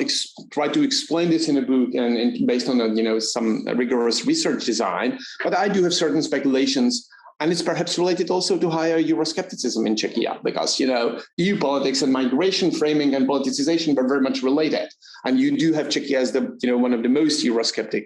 [SPEAKER 2] try to explain this in a book and based on some rigorous research design, but I do have certain speculations, and it's perhaps related also to higher Euroscepticism in Czechia, because EU politics and migration framing and politicization are very much related, and you do have Czechia as the one of the most Eurosceptic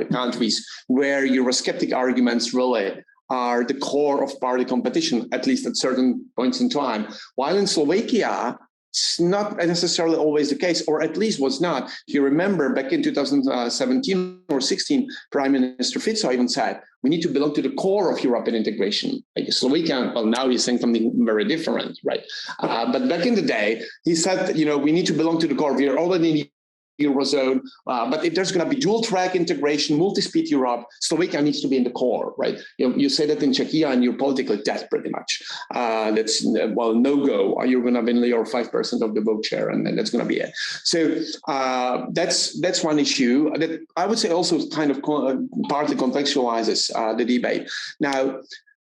[SPEAKER 2] countries, where Eurosceptic arguments really are the core of party competition, at least at certain points in time. While in Slovakia, it's not necessarily always the case, or at least was not. If you remember, back in 2017 or 16, Prime Minister Fico even said, we need to belong to the core of European integration. Like Slovakia, well, now he's saying something very different, right? But back in the day, he said, we need to belong to the core. We are already in the Eurozone, but if there's going to be dual track integration, multi-speed Europe, Slovakia needs to be in the core, right? You say that in Czechia and you're politically dead pretty much. That's, no-go. You're going to win your 5% of the vote share, and that's going to be it. So that's one issue that I would say also kind of partly contextualizes the debate. Now,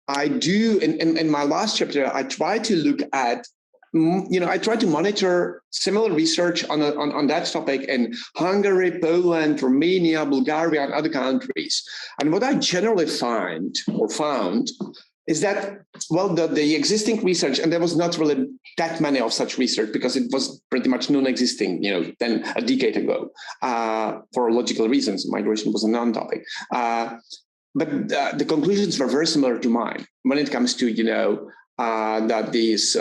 [SPEAKER 2] I do, in my last chapter, I try to look at I try to monitor similar research on that topic in Hungary, Poland, Romania, Bulgaria, and other countries. And what I generally found is that, well, the existing research, and there was not really that many of such research because it was pretty much non-existing, than a decade ago, for logical reasons. Migration was a non-topic. But the conclusions were very similar to mine when it comes to, that this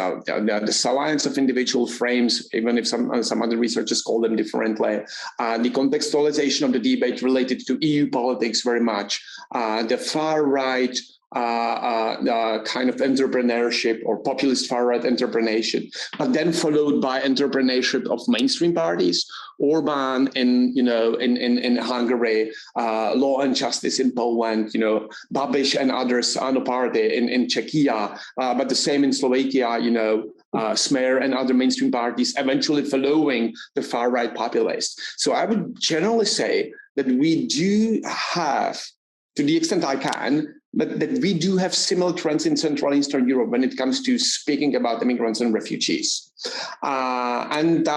[SPEAKER 2] alliance of individual frames, even if some other researchers call them differently, the contextualization of the debate related to EU politics very much, the far right the kind of entrepreneurship or populist far-right entrepreneurship, but then followed by entrepreneurship of mainstream parties, Orban in Hungary, Law and Justice in Poland, Babiš and others, Ano Party in Czechia, but the same in Slovakia, Smer and other mainstream parties eventually following the far-right populists. So I would generally say that we do have, to the extent I can, but that we do have similar trends in Central and Eastern Europe when it comes to speaking about immigrants and refugees. And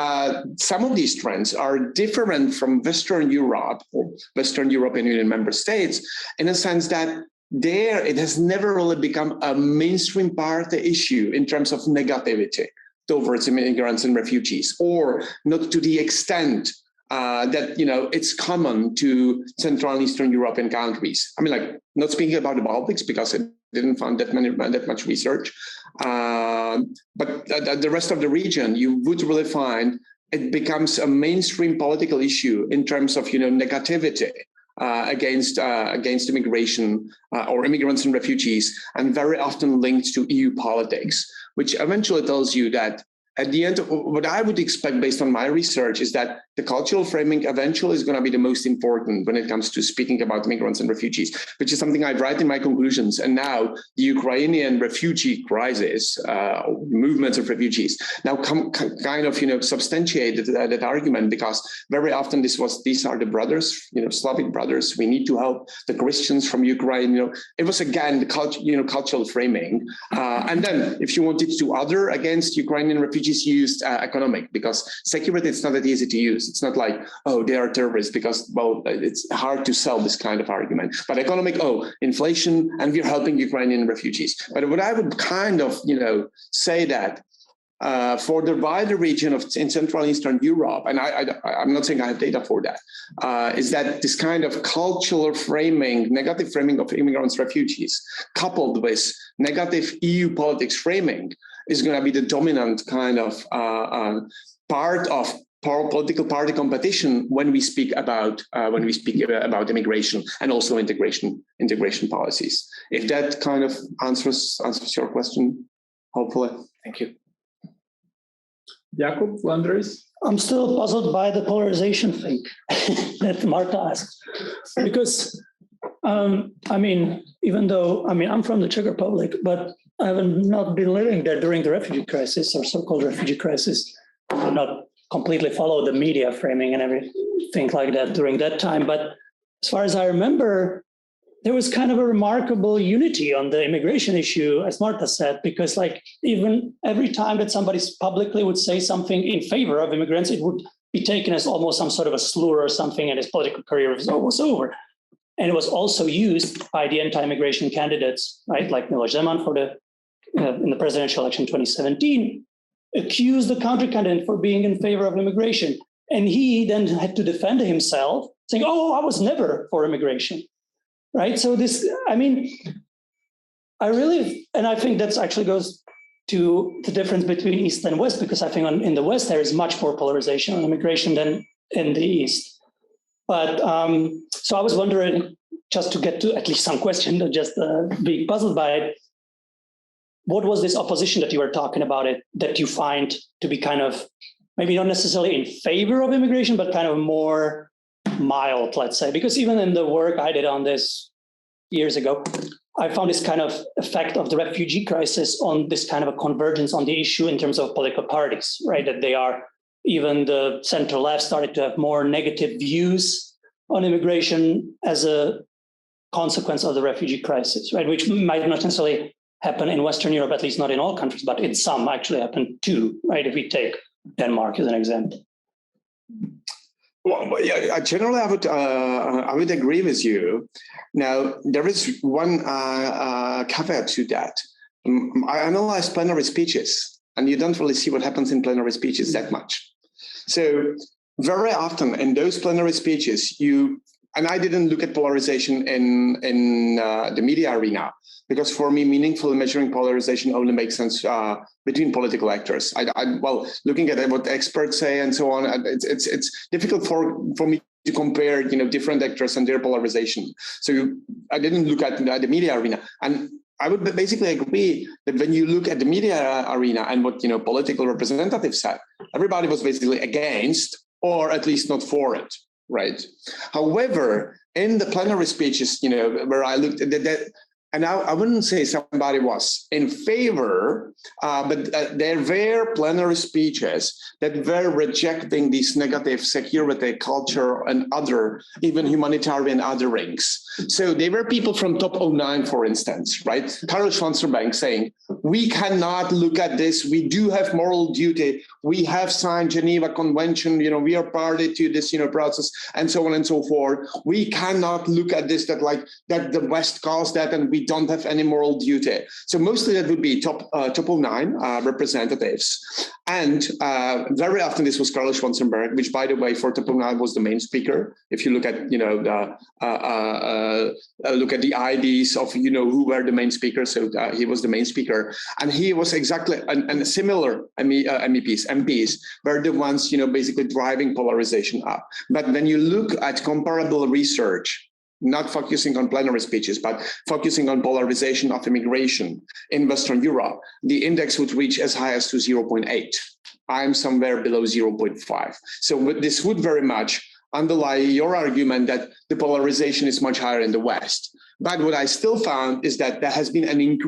[SPEAKER 2] some of these trends are different from Western Europe or Western European Union member states in a sense that there it has never really become a mainstream party issue in terms of negativity towards immigrants and refugees, or not to the extent that it's common to Central and Eastern European countries. I mean, not speaking about the Baltics because it didn't find that much research, but the rest of the region, you would really find it becomes a mainstream political issue in terms of negativity against immigration or immigrants and refugees, and very often linked to EU politics, which eventually tells you that at the end, what I would expect based on my research is that the cultural framing eventually is going to be the most important when it comes to speaking about migrants and refugees, which is something I write in my conclusions. And now the Ukrainian refugee crisis, movements of refugees, now kind of substantiated that argument, because very often these are the brothers, Slavic brothers. We need to help the Christians from Ukraine. It was again the cultural framing, and then if you wanted to other against Ukrainian refugees, used economic, because security it's not that easy to use. It's not like, oh, they are terrorists, because, well, it's hard to sell this kind of argument. But economic, inflation, and we're helping Ukrainian refugees. But what I would kind of, say that for the wider region in Central and Eastern Europe, and I'm not saying I have data for that, is that this kind of cultural framing, negative framing of immigrants, refugees, coupled with negative EU politics framing, is going to be the dominant kind of part of political party competition when we speak about immigration and also integration policies. If that kind of answers your question, hopefully. Thank you.
[SPEAKER 1] Jakub, Andres?
[SPEAKER 6] I'm still puzzled by the polarization thing that Marta asked, because even though I'm from the Czech Republic, but I have not been living there during the refugee crisis or so-called refugee crisis. I did not completely follow the media framing and everything like that during that time. But as far as I remember, there was kind of a remarkable unity on the immigration issue, as Marta said, because even every time that somebody publicly would say something in favor of immigrants, it would be taken as almost some sort of a slur or something, and his political career was almost over. And it was also used by the anti-immigration candidates, right? Like Miloš Zeman in the presidential election 2017, accused the counter candidate for being in favor of immigration. And he then had to defend himself, saying, oh, I was never for immigration, right? So I think that actually goes to the difference between East and West, because I think in the West, there is much more polarization on immigration than in the East. But so I was wondering, just to get to at least some question, not just being puzzled by it, what was this opposition that you were talking about that you find to be kind of maybe not necessarily in favor of immigration, but kind of more mild, let's say? Because even in the work I did on this years ago, I found this kind of effect of the refugee crisis on this kind of a convergence on the issue in terms of political parties, right? That even the center left started to have more negative views on immigration as a consequence of the refugee crisis, right? Which might not necessarily happen in Western Europe, at least not in all countries, but in some actually happen too, right? If we take Denmark as an example.
[SPEAKER 2] Well, yeah, generally, I would agree with you. Now, there is one caveat to that. I analyze plenary speeches, and you don't really see what happens in plenary speeches that much. So very often in those plenary speeches, and I didn't look at polarization in the media arena, because for me, meaningfully measuring polarization only makes sense between political actors. Well, looking at what experts say and so on, it's difficult for me to compare, different actors and their polarization. So I didn't look at the media arena. And I would basically agree that when you look at the media arena and what political representatives said, everybody was basically against, or at least not for it, right? However, in the plenary speeches, where I looked at that, and I wouldn't say somebody was in favor, but there were plenary speeches that were rejecting these negative security culture and other, even humanitarian otherings. So they were people from Top 09, for instance, right? Karel Schwanzerbank saying, we cannot look at this. We do have moral duty. We have signed Geneva Convention. We are party to this, process, and so on and so forth. We cannot look at this that the West caused that, and we don't have any moral duty. So mostly that would be top 09 representatives. And very often this was Karel Schwanzenberg, which, by the way, for Top 09 was the main speaker. If you look at, look at the IDs of, who were the main speakers. So he was the main speaker. And he was exactly, and similar MPs were the ones, basically driving polarization up. But when you look at comparable research, not focusing on plenary speeches, but focusing on polarization of immigration in Western Europe, the index would reach as high as to 0.8. I'm somewhere below 0.5. So this would very much underlie your argument that the polarization is much higher in the West. But what I still found is that there has been an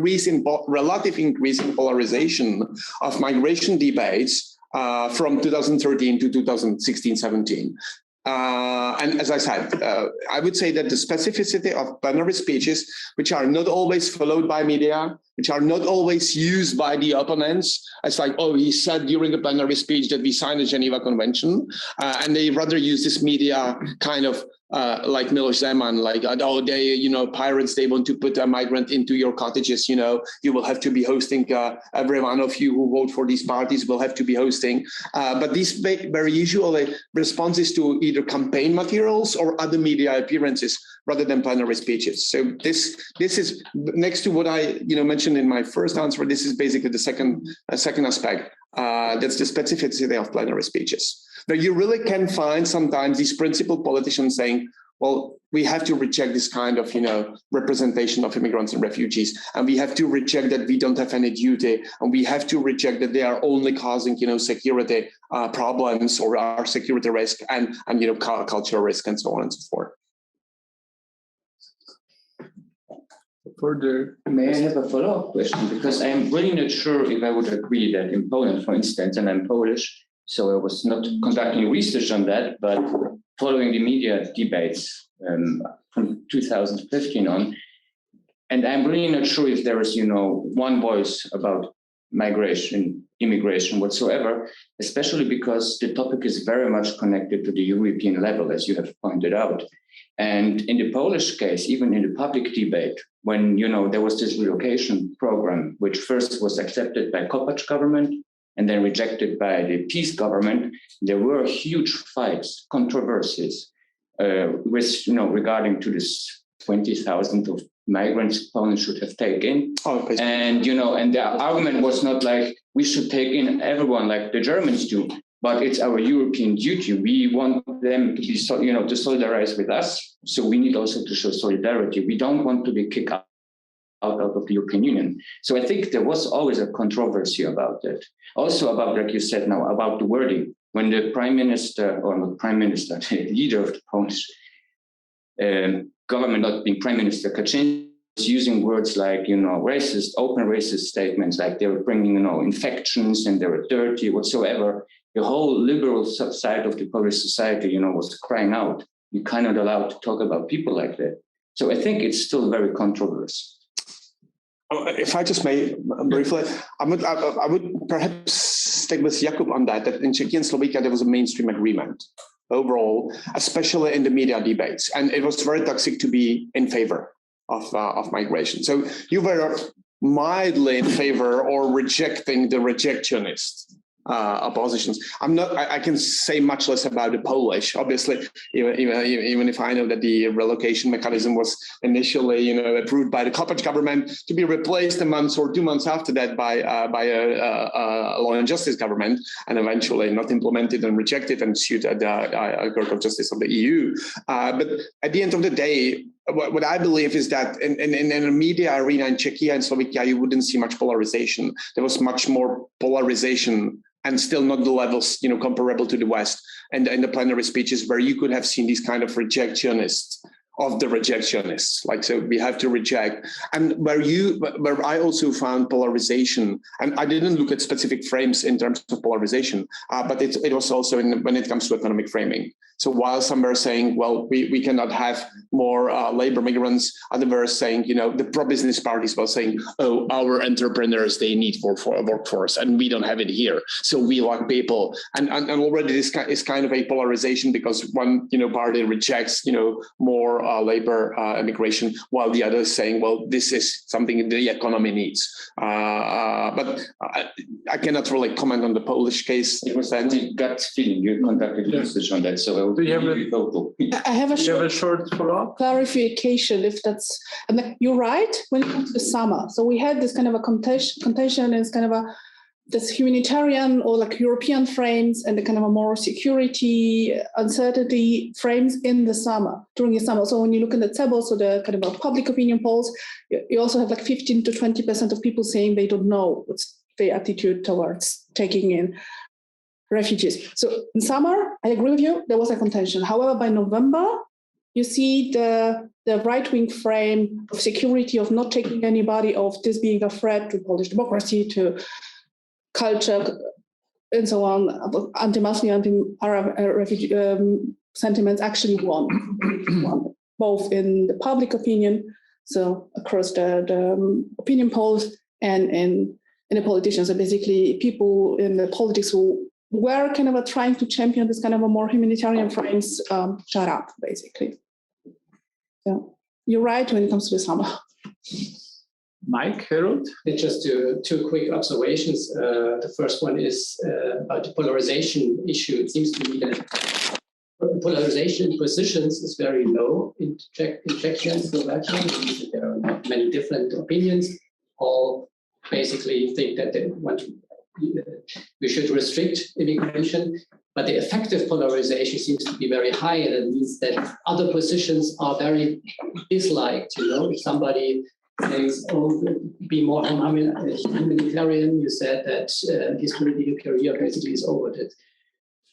[SPEAKER 2] relative increase in polarization of migration debates from 2013 to 2016-17. And as I said, I would say that the specificity of plenary speeches, which are not always followed by media, which are not always used by the opponents, it's like, oh, he said during the plenary speech that we signed the Geneva Convention, and they rather use this media kind of like Miloš Zeman, like, oh, they, pirates, they want to put a migrant into your cottages, you will have to be hosting, every one of you who vote for these parties will have to be hosting. But these very usually responses to either campaign materials or other media appearances rather than plenary speeches. So this is next to what I mentioned in my first answer. This is basically the second aspect. That's the specificity of plenary speeches. Now, you really can find sometimes these principled politicians saying, well, we have to reject this kind of, representation of immigrants and refugees, and we have to reject that we don't have any duty, and we have to reject that they are only causing, security problems or our security risk and cultural risk and so on and so forth.
[SPEAKER 1] Further,
[SPEAKER 7] may I have a follow-up question? Because I'm really not sure if I would agree that in Poland, for instance, and I'm Polish, so I was not conducting research on that, but following the media debates from 2015 on, and I'm really not sure if there is, one voice about migration, immigration whatsoever, especially because the topic is very much connected to the European level, as you have pointed out. And in the Polish case, even in the public debate, when, there was this relocation program, which first was accepted by Kopacz government and then rejected by the PiS government, there were huge fights, controversies with, regarding to this 20,000 of migrants Poland should have taken. And, and the argument was not like we should take in everyone like the Germans do, but it's our European duty. We want them to be, to solidarize with us. So we need also to show solidarity. We don't want to be kicked out of the European Union. So I think there was always a controversy about that. Also about, like you said now, about the wording. When the prime minister, or not prime minister, the leader of the Polish government, not being prime minister, Kaczynski, was using words like, racist, open racist statements, like they were bringing, infections and they were dirty, whatsoever. The whole liberal side of the Polish society, was crying out. You cannot allow to talk about people like that. So I think it's still very controversial.
[SPEAKER 2] If I just may briefly, I would perhaps stick with Jakub on that in Czechia and Slovakia, there was a mainstream agreement overall, especially in the media debates. And it was very toxic to be in favor of migration. So you were mildly in favor or rejecting the rejectionist oppositions. I can say much less about the Polish. Obviously, even if I know that the relocation mechanism was initially, approved by the Kovář government to be replaced a month or 2 months after that by a law and justice government, and eventually not implemented and rejected and sued at the Court of Justice of the EU. But at the end of the day, what I believe is that in the media arena in Czechia and Slovakia, you wouldn't see much polarization. There was much more polarization, and still not the levels, comparable to the West and the plenary speeches where you could have seen these kind of rejectionists of the rejectionists, like, so we have to reject. And where I also found polarization, and I didn't look at specific frames in terms of polarization, but it was also when it comes to economic framing. So while some were saying, well, we cannot have more labor migrants, others were saying, the pro-business parties were saying, oh, our entrepreneurs, they need workforce and we don't have it here. So we lack people. And already this is kind of a polarization, because one, party rejects, more labor immigration, while the other is saying, well, this is something the economy needs. But I cannot really comment on the Polish case.
[SPEAKER 7] It was a gut feeling. You conducted research on that, so
[SPEAKER 3] I have a short follow-up clarification. If that's, you're right when it comes to the summer. So we had this kind of a contention, and kind of this humanitarian or like European frames and the kind of a more security, uncertainty frames in the summer, during the summer. So when you look at the CEBO, so the kind of a public opinion polls, you also have like 15 to 20% of people saying they don't know what's their attitude towards taking in refugees. So in summer, I agree with you, there was a contention. However, by November, you see the right-wing frame of security, of not taking anybody, of this being a threat to Polish democracy, to culture, and so on. Anti-Muslim, anti-Arab refugee sentiments actually won, both in the public opinion, so across the opinion polls, and in the politicians. So basically, people in the politics who were kind of trying to champion this kind of a more humanitarian frames shut up, basically. So you're right when it comes to the summer.
[SPEAKER 1] Mike, Harold?
[SPEAKER 8] Just two quick observations. The first one is about the polarization issue. It seems to me that polarization in positions is very low in Czechia and Slovakia. There are not many different opinions. All basically think that we should restrict immigration, but the effective polarization seems to be very high, and it means that other positions are very disliked. If somebody says, "Oh, be more humanitarian," you said that his political career basically is over. That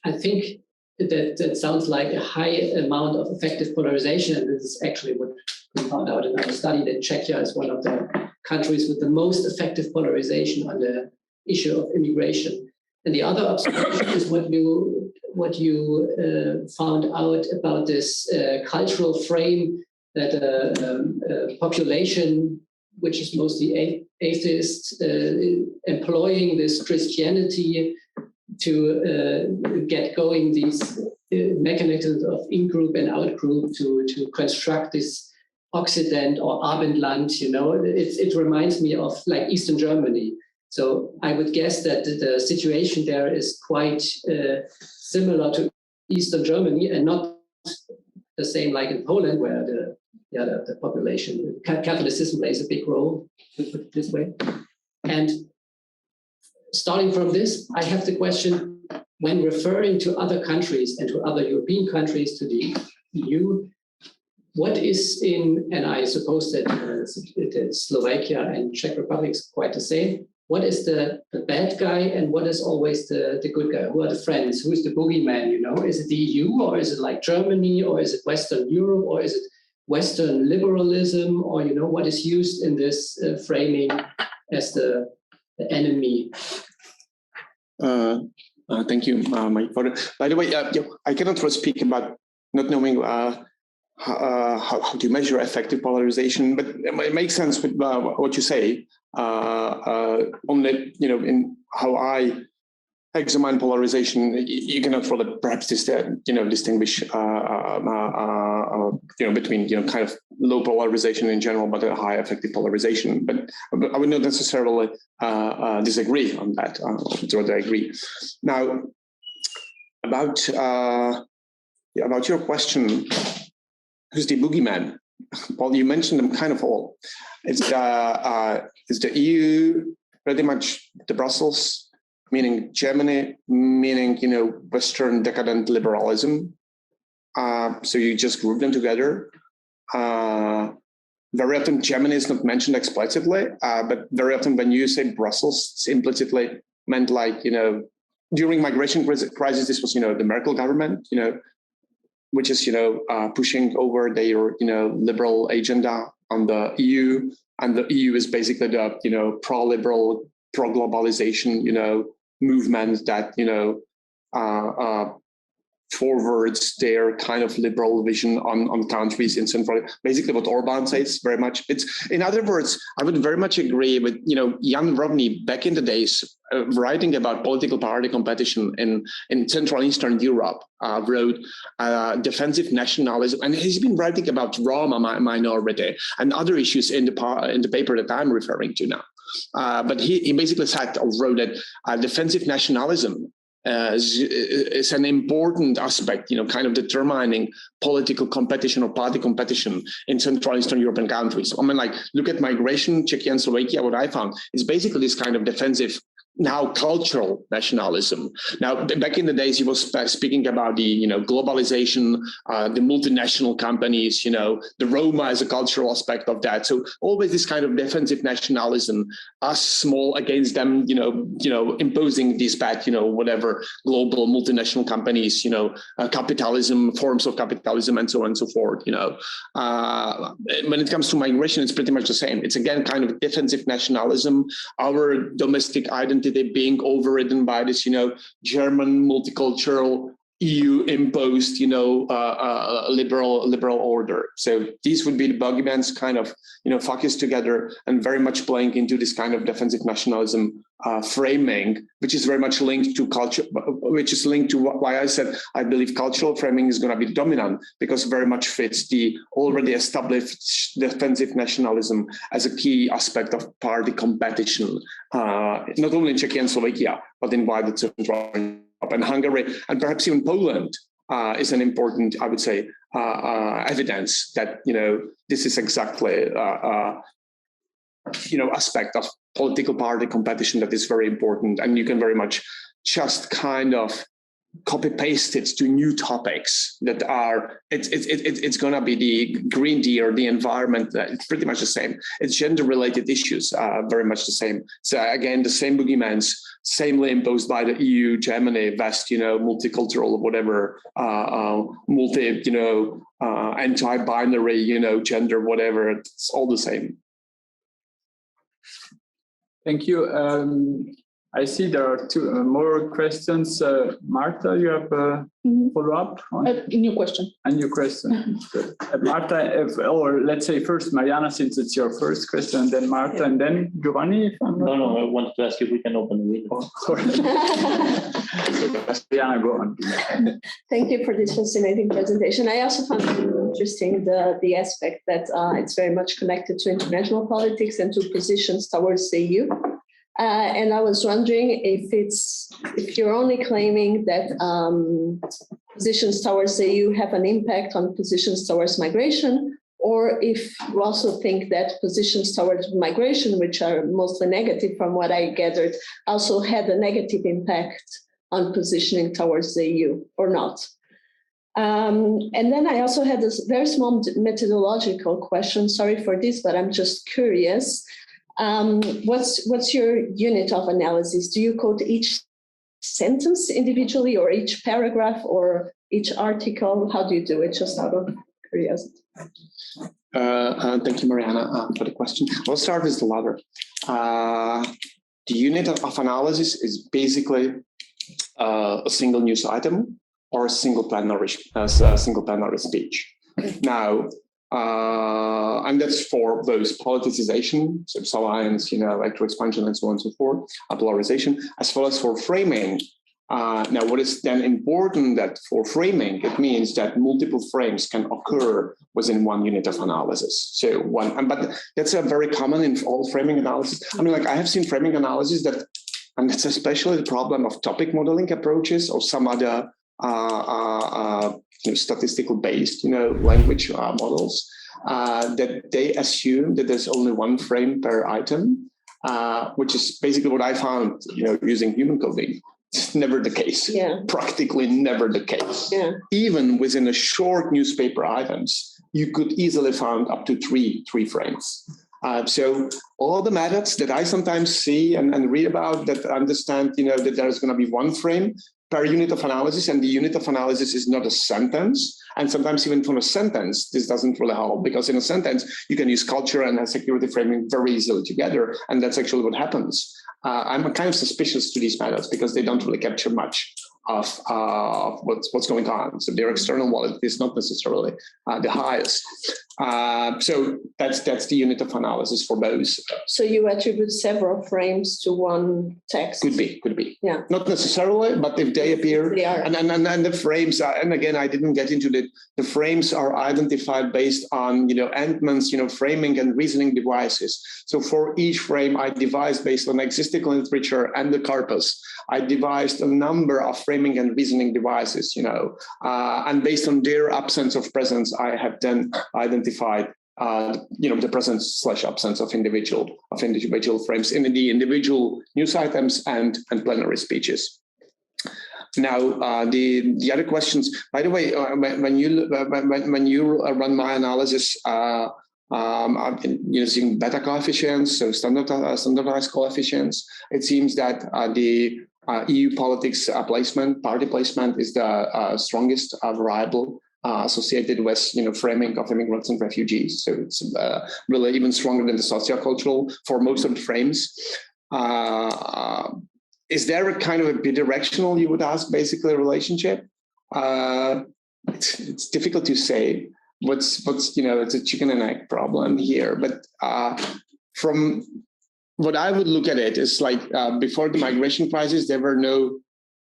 [SPEAKER 8] I think that sounds like a high amount of effective polarization, and this is actually what we found out in our study, that Czechia is one of the countries with the most effective polarization on the issue of immigration. And the other observation is what you found out about this cultural frame that a population which is mostly atheist employing this Christianity to get going these mechanisms of in-group and out-group to construct this Occident or Abendland. It reminds me of like Eastern Germany. So I would guess that the situation there is quite similar to Eastern Germany, and not the same like in Poland, where the population, Catholicism plays a big role, to put it this way. And starting from this, I have the question, when referring to other countries and to other European countries, to the EU, what is and I suppose that Slovakia and Czech Republic is quite the same, what is the bad guy and what is always the good guy? Who are the friends? Who is the boogeyman? Is it the EU, or is it like Germany, or is it Western Europe, or is it Western liberalism, or what is used in this framing as the enemy?
[SPEAKER 2] Thank you, Mike. By the way, I cannot really speak about not knowing how do you measure effective polarization? But it makes sense with what you say. Only, in how I examine polarization, you cannot really perhaps distinguish between kind of low polarization in general, but a high effective polarization. But I would not necessarily disagree on that. I agree. Now, about your question, who's the boogeyman? Well, you mentioned them kind of all. It's the EU, pretty much the Brussels, meaning Germany, meaning Western decadent liberalism. So you just group them together. Very often Germany is not mentioned explicitly, but very often when you say Brussels, it's implicitly meant like during migration crisis, this was the Merkel government, which is pushing over their liberal agenda on the EU, and the EU is basically the pro-liberal, pro-globalization movement that forwards their kind of liberal vision on countries in Central. Basically, what Orban says very much. It's, in other words, I would very much agree with Jan Rovný back in the days, writing about political party competition in Central and Eastern Europe. Wrote defensive nationalism, and he's been writing about Roma minority and other issues in the paper that I'm referring to now. But he basically said or wrote that defensive nationalism is an important aspect, kind of determining political competition or party competition in Central and Eastern European countries. I mean, like, look at migration, Czechia and Slovakia. What I found is basically this kind of defensive, now cultural nationalism. Now, back in the days, he was speaking about the, globalization, the multinational companies, the Roma as a cultural aspect of that. So always this kind of defensive nationalism, us small against them, imposing these bad, whatever global multinational companies, capitalism, forms of capitalism, and so on and so forth. When it comes to migration, it's pretty much the same. It's again kind of defensive nationalism, our domestic identity being overridden by this, German multicultural EU imposed, liberal order. So these would be the boogeyman's kind of, focused together and very much playing into this kind of defensive nationalism framing, which is very much linked to culture, which is linked to why I said I believe cultural framing is going to be dominant, because very much fits the already established defensive nationalism as a key aspect of party competition, not only in Czechia and Slovakia, but in wider Central Europe and Hungary, and perhaps even Poland is an important, I would say, evidence that this is exactly aspect of political party competition that is very important, and you can very much just kind of copy paste it to new topics that are, it's going to be the Green Deal or the environment. It's pretty much the same. It's gender related issues, very much the same. So again, the same boogeyman's, samely imposed by the EU, Germany, West, multicultural, whatever, anti-binary, gender, whatever. It's all the same.
[SPEAKER 1] Thank you. I see there are two more questions. Marta, you have a follow-up?
[SPEAKER 3] A new question.
[SPEAKER 1] A new question. Marta, or let's say first Mariana, since it's your first question, and then Marta, and then Giovanni.
[SPEAKER 9] No, I wanted to ask if we can open the window.
[SPEAKER 1] Oh, sorry. Mariana, go on.
[SPEAKER 10] Thank you for this fascinating presentation. I also found it interesting the aspect that it's very much connected to international politics and to positions towards the EU. And I was wondering if you're only claiming that positions towards the EU have an impact on positions towards migration, or if you also think that positions towards migration, which are mostly negative from what I gathered, also had a negative impact on positioning towards the EU or not. And then I also had this very small methodological question. Sorry for this, but I'm just curious. What's your unit of analysis? Do you quote each sentence individually, or each paragraph, or each article? How do you do it? Just out of curiosity.
[SPEAKER 2] Thank you, Mariana, for the question. We'll start with the latter. The unit of analysis is basically a single news item or a single plenary speech. Now, and that's for those politicization, self-alliance, electoral expansion, and so on and so forth, polarization, as well as for framing. Now, what is then important that for framing, it means that multiple frames can occur within one unit of analysis. So but that's a very common in all framing analysis. I mean, I have seen framing analysis that, and it's especially the problem of topic modeling approaches or some other statistical based, language models, that they assume that there's only one frame per item, which is basically what I found, using human coding. It's never the case. Yeah. Practically never the case. Yeah. Even within a short newspaper items, you could easily find up to three frames. So all the methods that I sometimes see and read about that understand, that there's going to be one frame per unit of analysis, and the unit of analysis is not a sentence. And sometimes even from a sentence, this doesn't really help, because in a sentence, you can use culture and security framing very easily together. And that's actually what happens. I'm kind of suspicious to these methods because they don't really capture much of what's going on. So their external wallet is not necessarily the highest. So that's the unit of analysis for those.
[SPEAKER 10] So you attribute several frames to one text?
[SPEAKER 2] Could be.
[SPEAKER 10] Yeah.
[SPEAKER 2] Not necessarily, but if they appear,
[SPEAKER 10] they are.
[SPEAKER 2] And the frames are, and again, I didn't get into the frames are identified based on, Entman's, framing and reasoning devices. So for each frame, I devised based on existing literature and the corpus, I devised a number of framing and reasoning devices, and based on their absence of presence, I have then identified, the presence/absence of individual frames in the individual news items and plenary speeches. Now, the other questions. By the way, when you run my analysis, I've been using beta coefficients, so standardized coefficients. It seems that the EU politics party placement is the strongest variable associated with framing of immigrants and refugees. So it's really even stronger than the sociocultural for most of the frames. Is there a kind of a bidirectional, you would ask, basically relationship? It's difficult to say. What's it's a chicken and egg problem here. But from what I would look at it is before the migration crisis, there were no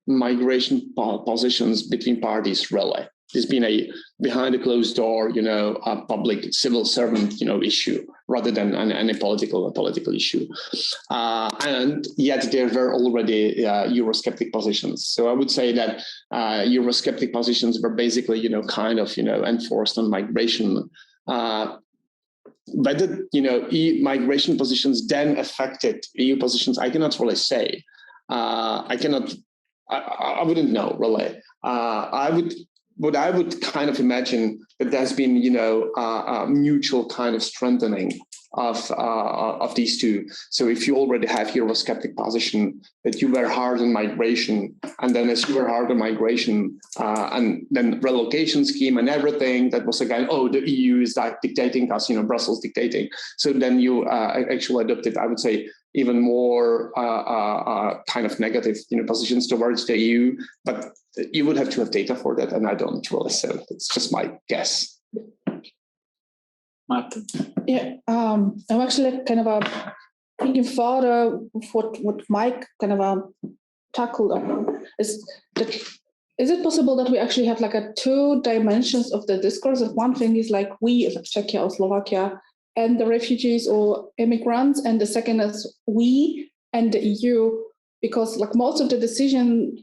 [SPEAKER 2] migration positions between parties really. There's been a behind a closed door, a public civil servant, issue rather than any political issue. And yet there were already Eurosceptic positions. So I would say that Eurosceptic positions were basically, enforced on migration. Whether, migration positions then affected EU positions, I cannot really say. I wouldn't know really. What I would kind of imagine that there's been, a mutual kind of strengthening of these two. So if you already have Eurosceptic position that you were hard on migration, and then as you were hard on migration, and then relocation scheme and everything, that was again, the EU is dictating us, Brussels dictating. So then you actually adopted, I would say, even more kind of negative, positions towards the EU. But you would have to have data for that, and I don't really. So it's just my guess.
[SPEAKER 1] Martin.
[SPEAKER 3] Yeah, I'm actually kind of thinking further of what Mike kind of tackled on. Is it possible that we actually have two dimensions of the discourse? One thing is we, as Czechia or Slovakia, and the refugees or immigrants, and the second is we and the EU, because most of the decision,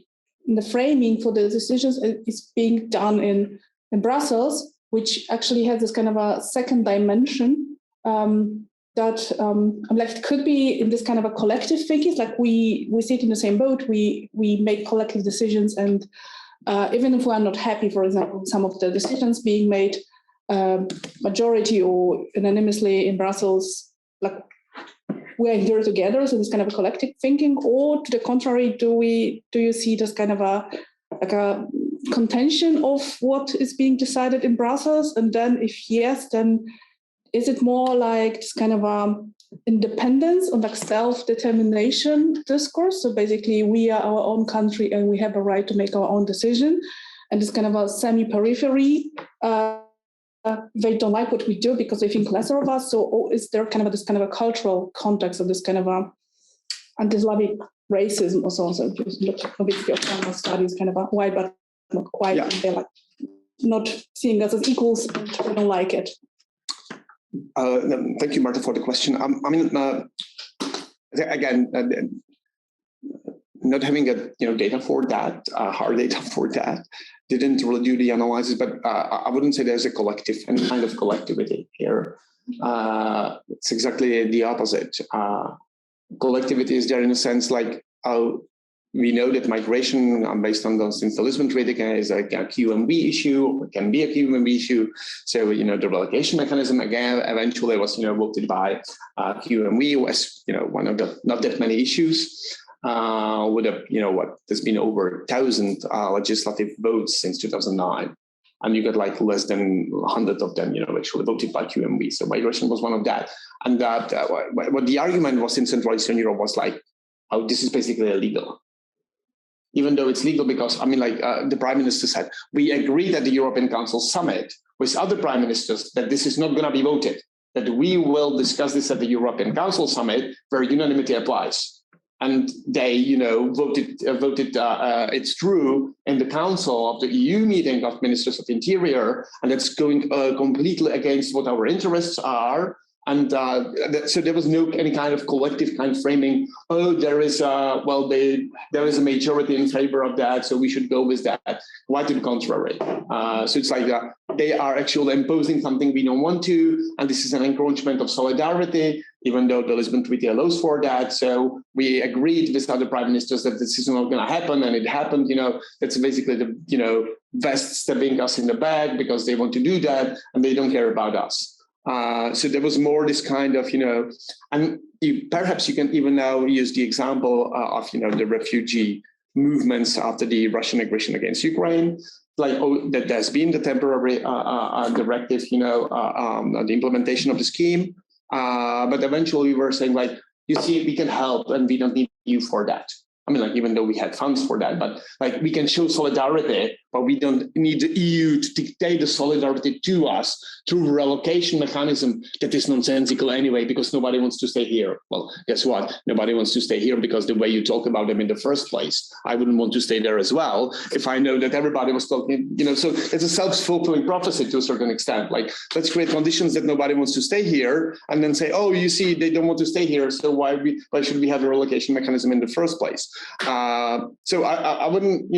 [SPEAKER 3] the framing for the decisions is being done in Brussels, which actually has this kind of a second dimension that could be in this kind of a collective thinking, we sit in the same boat, we make collective decisions, and even if we are not happy, for example, some of the decisions being made majority or unanimously in Brussels, we are here together, so this kind of a collective thinking, or to the contrary, do you see this kind of a contention of what is being decided in Brussels? And then if yes, then is it more this kind of independence and self-determination discourse? So basically we are our own country and we have a right to make our own decision, and this kind of a semi-periphery they don't like what we do because they think lesser of us. So is there kind of this kind of a cultural context of this kind of anti-Slavic racism or so? So just look obviously of formal studies kind of white, but not quite. Yeah. They're like not seeing us as equals. We don't like it.
[SPEAKER 2] Thank you, Marta, for the question. I mean, again, not having data for that, hard data for that, didn't really do the analysis. But I wouldn't say there's a collective, any kind of collectivity here. It's exactly the opposite. Collectivity is there in a sense like we know that migration based on those since the Lisbon Treaty is a QMB issue, or can be a QMB issue. So, the relocation mechanism again eventually was, voted by QMB as, one of the not that many issues. With there's been over 1,000 legislative votes since 2009. And you got like less than 100 of them, actually voted by QMB. So migration was one of that. And what the argument was in Central Eastern Europe was like, oh, this is basically illegal. Even though it's legal because, the Prime Minister said, we agree that the European Council summit with other Prime Ministers that this is not going to be voted, that we will discuss this at the European Council summit where unanimity applies. And they, voted it's true in the Council of the EU meeting of Ministers of Interior, and that's going completely against what our interests are. And so there was no any kind of collective kind of framing. Oh, there is there is a majority in favor of that, so we should go with that. Quite to the contrary. So it's like they are actually imposing something we don't want to, and this is an encroachment of solidarity, even though the Lisbon Treaty allows for that. So we agreed with other prime ministers that this is not going to happen, and it happened. That's basically the West stabbing us in the back because they want to do that, and they don't care about us. So there was more this kind of, and perhaps you can even now use the example of, the refugee movements after the Russian aggression against Ukraine, that there's been the temporary directive, the implementation of the scheme. But eventually we were saying you see, we can help and we don't need you for that. Even though we had funds for that, but we can show solidarity, but we don't need the EU to dictate the solidarity to us through a relocation mechanism that is nonsensical anyway, because nobody wants to stay here. Well, guess what? Nobody wants to stay here because the way you talk about them in the first place, I wouldn't want to stay there as well if I know that everybody was talking, so it's a self-fulfilling prophecy to a certain extent. Let's create conditions that nobody wants to stay here and then say, oh, you see, they don't want to stay here, so why should we have a relocation mechanism in the first place? So I wouldn't,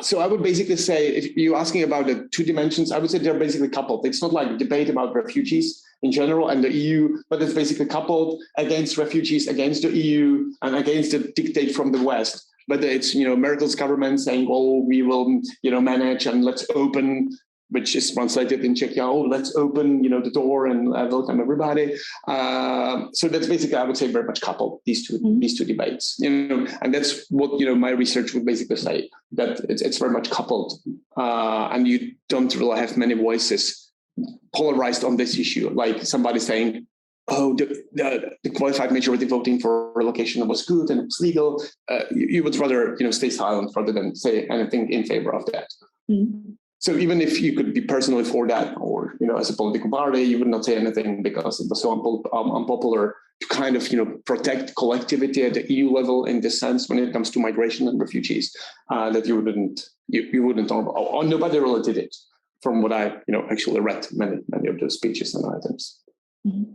[SPEAKER 2] so I would basically say, if you're asking about the two dimensions, I would say they're basically coupled. It's not like a debate about refugees in general and the EU, but it's basically coupled against refugees, against the EU, and against the dictate from the West. Whether it's, Merkel's government saying, oh, we will, manage and let's open, which is translated in Czech, let's open, the door and welcome everybody. So that's basically, I would say, very much coupled, these two debates, and that's what, my research would basically say, that it's very much coupled, and you don't really have many voices polarized on this issue, like somebody saying, oh, the qualified majority voting for relocation was good and it's legal. You would rather, stay silent rather than say anything in favor of that. Mm-hmm. So even if you could be personally for that, or as a political party, you would not say anything because it was so unpopular to kind of protect collectivity at the EU level in this sense when it comes to migration and refugees, that you wouldn't or nobody really did it. From what I actually read many of those speeches and items.
[SPEAKER 3] Mm-hmm.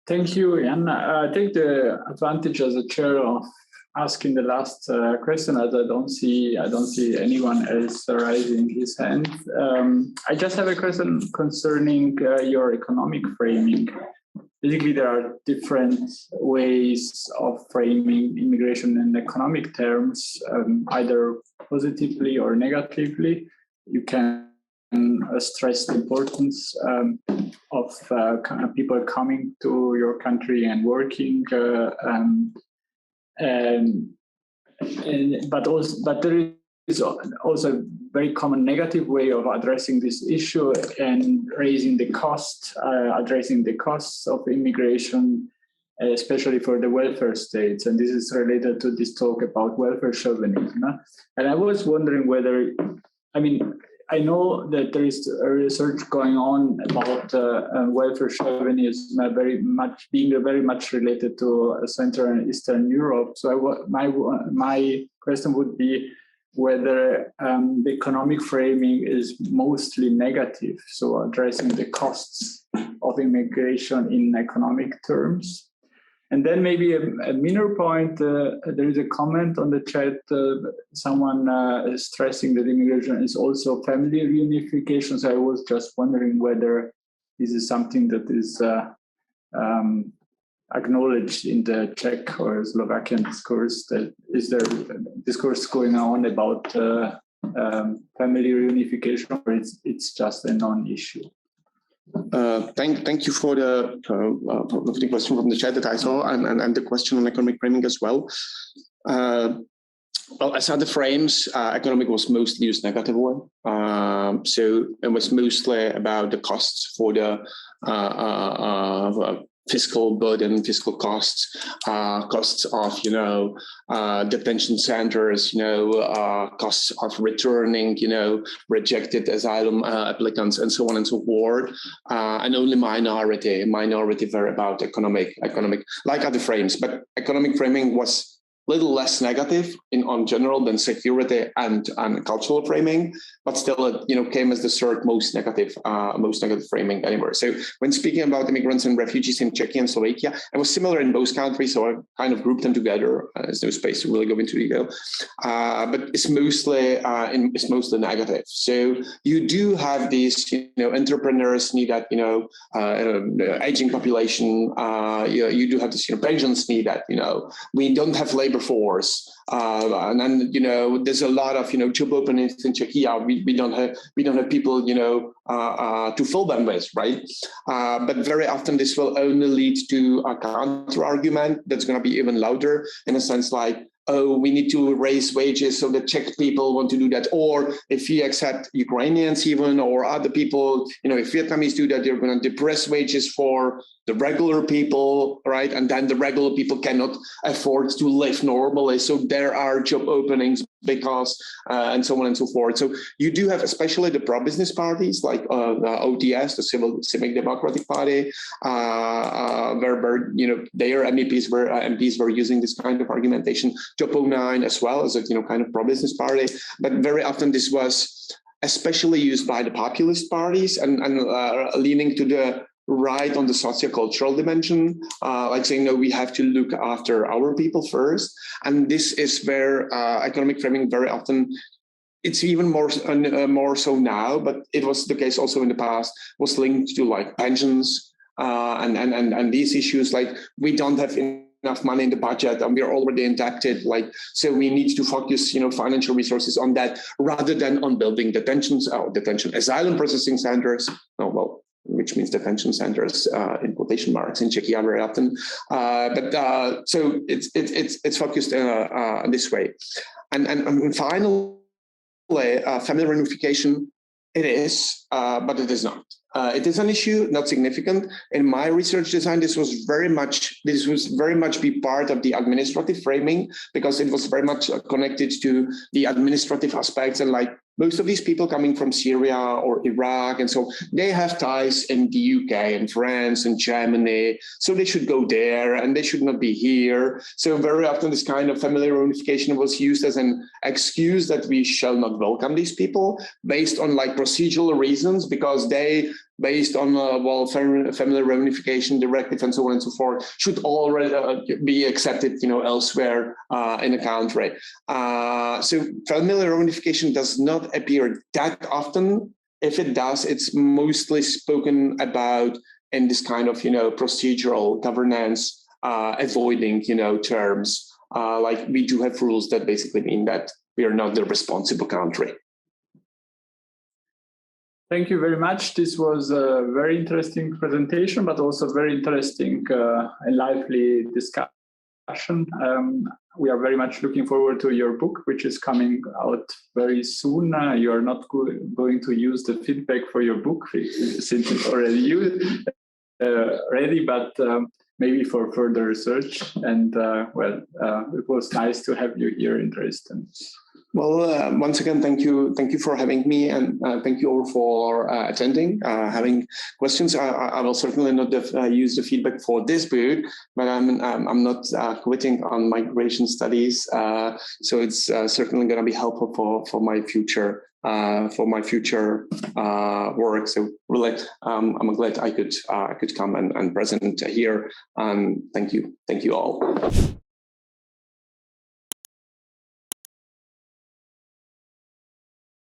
[SPEAKER 1] Thank you, Jan. I take the advantage as a chair of asking the last question, as I don't see anyone else raising his hand. I just have a question concerning your economic framing. Basically, there are different ways of framing immigration in economic terms, either positively or negatively. You can stress the importance of people coming to your country and working, but there is also a very common negative way of addressing this issue and addressing the costs of immigration, especially for the welfare states. And this is related to this talk about welfare chauvinism. And I was wondering whether, I know that there is a research going on about welfare chauvinism being very much related to Central and Eastern Europe. So my question would be whether the economic framing is mostly negative, so addressing the costs of immigration in economic terms. And then maybe a minor point, there is a comment on the chat, someone is stressing that immigration is also family reunification. So I was just wondering whether this is something that is acknowledged in the Czech or Slovakian discourse. That is there discourse going on about family reunification, or it's just a non-issue?
[SPEAKER 2] Thank you for the question from the chat that I saw, and the question on economic framing as well. Well, as other frames, economic was mostly used negatively. So it was mostly about the costs for the fiscal burden, fiscal costs, costs of, detention centers, costs of returning, rejected asylum applicants, and so on and so forth. And only minority were about economic, like other frames, but economic framing was little less negative on general than security and cultural framing, but still it came as the third most negative framing anywhere. So when speaking about immigrants and refugees in Czechia and Slovakia, it was similar in both countries, so I kind of grouped them together. There's no space to really go into detail, but it's mostly negative. So you do have these entrepreneurs need that aging population. You do have this pensions need that we don't have labor force, and then there's a lot of job openings in Czechia. We don't have people to fill them with, right? But very often this will only lead to a counter argument that's going to be even louder, in a sense like, oh, we need to raise wages so the Czech people want to do that. Or if we accept Ukrainians even, or other people, if Vietnamese do that, they're going to depress wages for the regular people, right? And then the regular people cannot afford to live normally. So there are job openings because, and so on and so forth. So you do have, especially the pro-business parties like the ODS, the Civic Democratic Party, where their MPs were using this kind of argumentation. Job 09 as well as a kind of pro-business party, but very often this was especially used by the populist parties and leaning to the right on the sociocultural dimension, like saying, no, we have to look after our people first. And this is where economic framing very often, it's even more so now, but it was the case also in the past, was linked to like pensions and these issues, like we don't have enough money in the budget and we're already indebted, so we need to focus financial resources on that rather than on building detention asylum processing centers, which means detention centers in quotation marks in Czechia very often, so it's focused this way, and finally family reunification, it is, but it is not. It is an issue, not significant. In my research design, this was very much be part of the administrative framing, because it was very much connected to the administrative aspects, and like most of these people coming from Syria or Iraq, and so they have ties in the UK and France and Germany, so they should go there and they should not be here. So very often this kind of family reunification was used as an excuse that we shall not welcome these people based on like procedural reasons, because they, based on family reunification directive and so on and so forth, should already be accepted, elsewhere in the country. So family reunification does not appear that often. If it does, it's mostly spoken about in this kind of, procedural governance, avoiding, terms. Like we do have rules that basically mean that we are not the responsible country.
[SPEAKER 1] Thank you very much. This was a very interesting presentation, but also very interesting and lively discussion. We are very much looking forward to your book, which is coming out very soon. You are not going to use the feedback for your book since it's already ready, but maybe for further research. And it was nice to have you here in Dresden.
[SPEAKER 2] Well, once again, thank you for having me, and thank you all for attending, having questions. I will certainly not use the feedback for this book, but I'm not quitting on migration studies, so it's certainly going to be helpful for my future work. So really, I'm glad I could come and present here. Thank you all.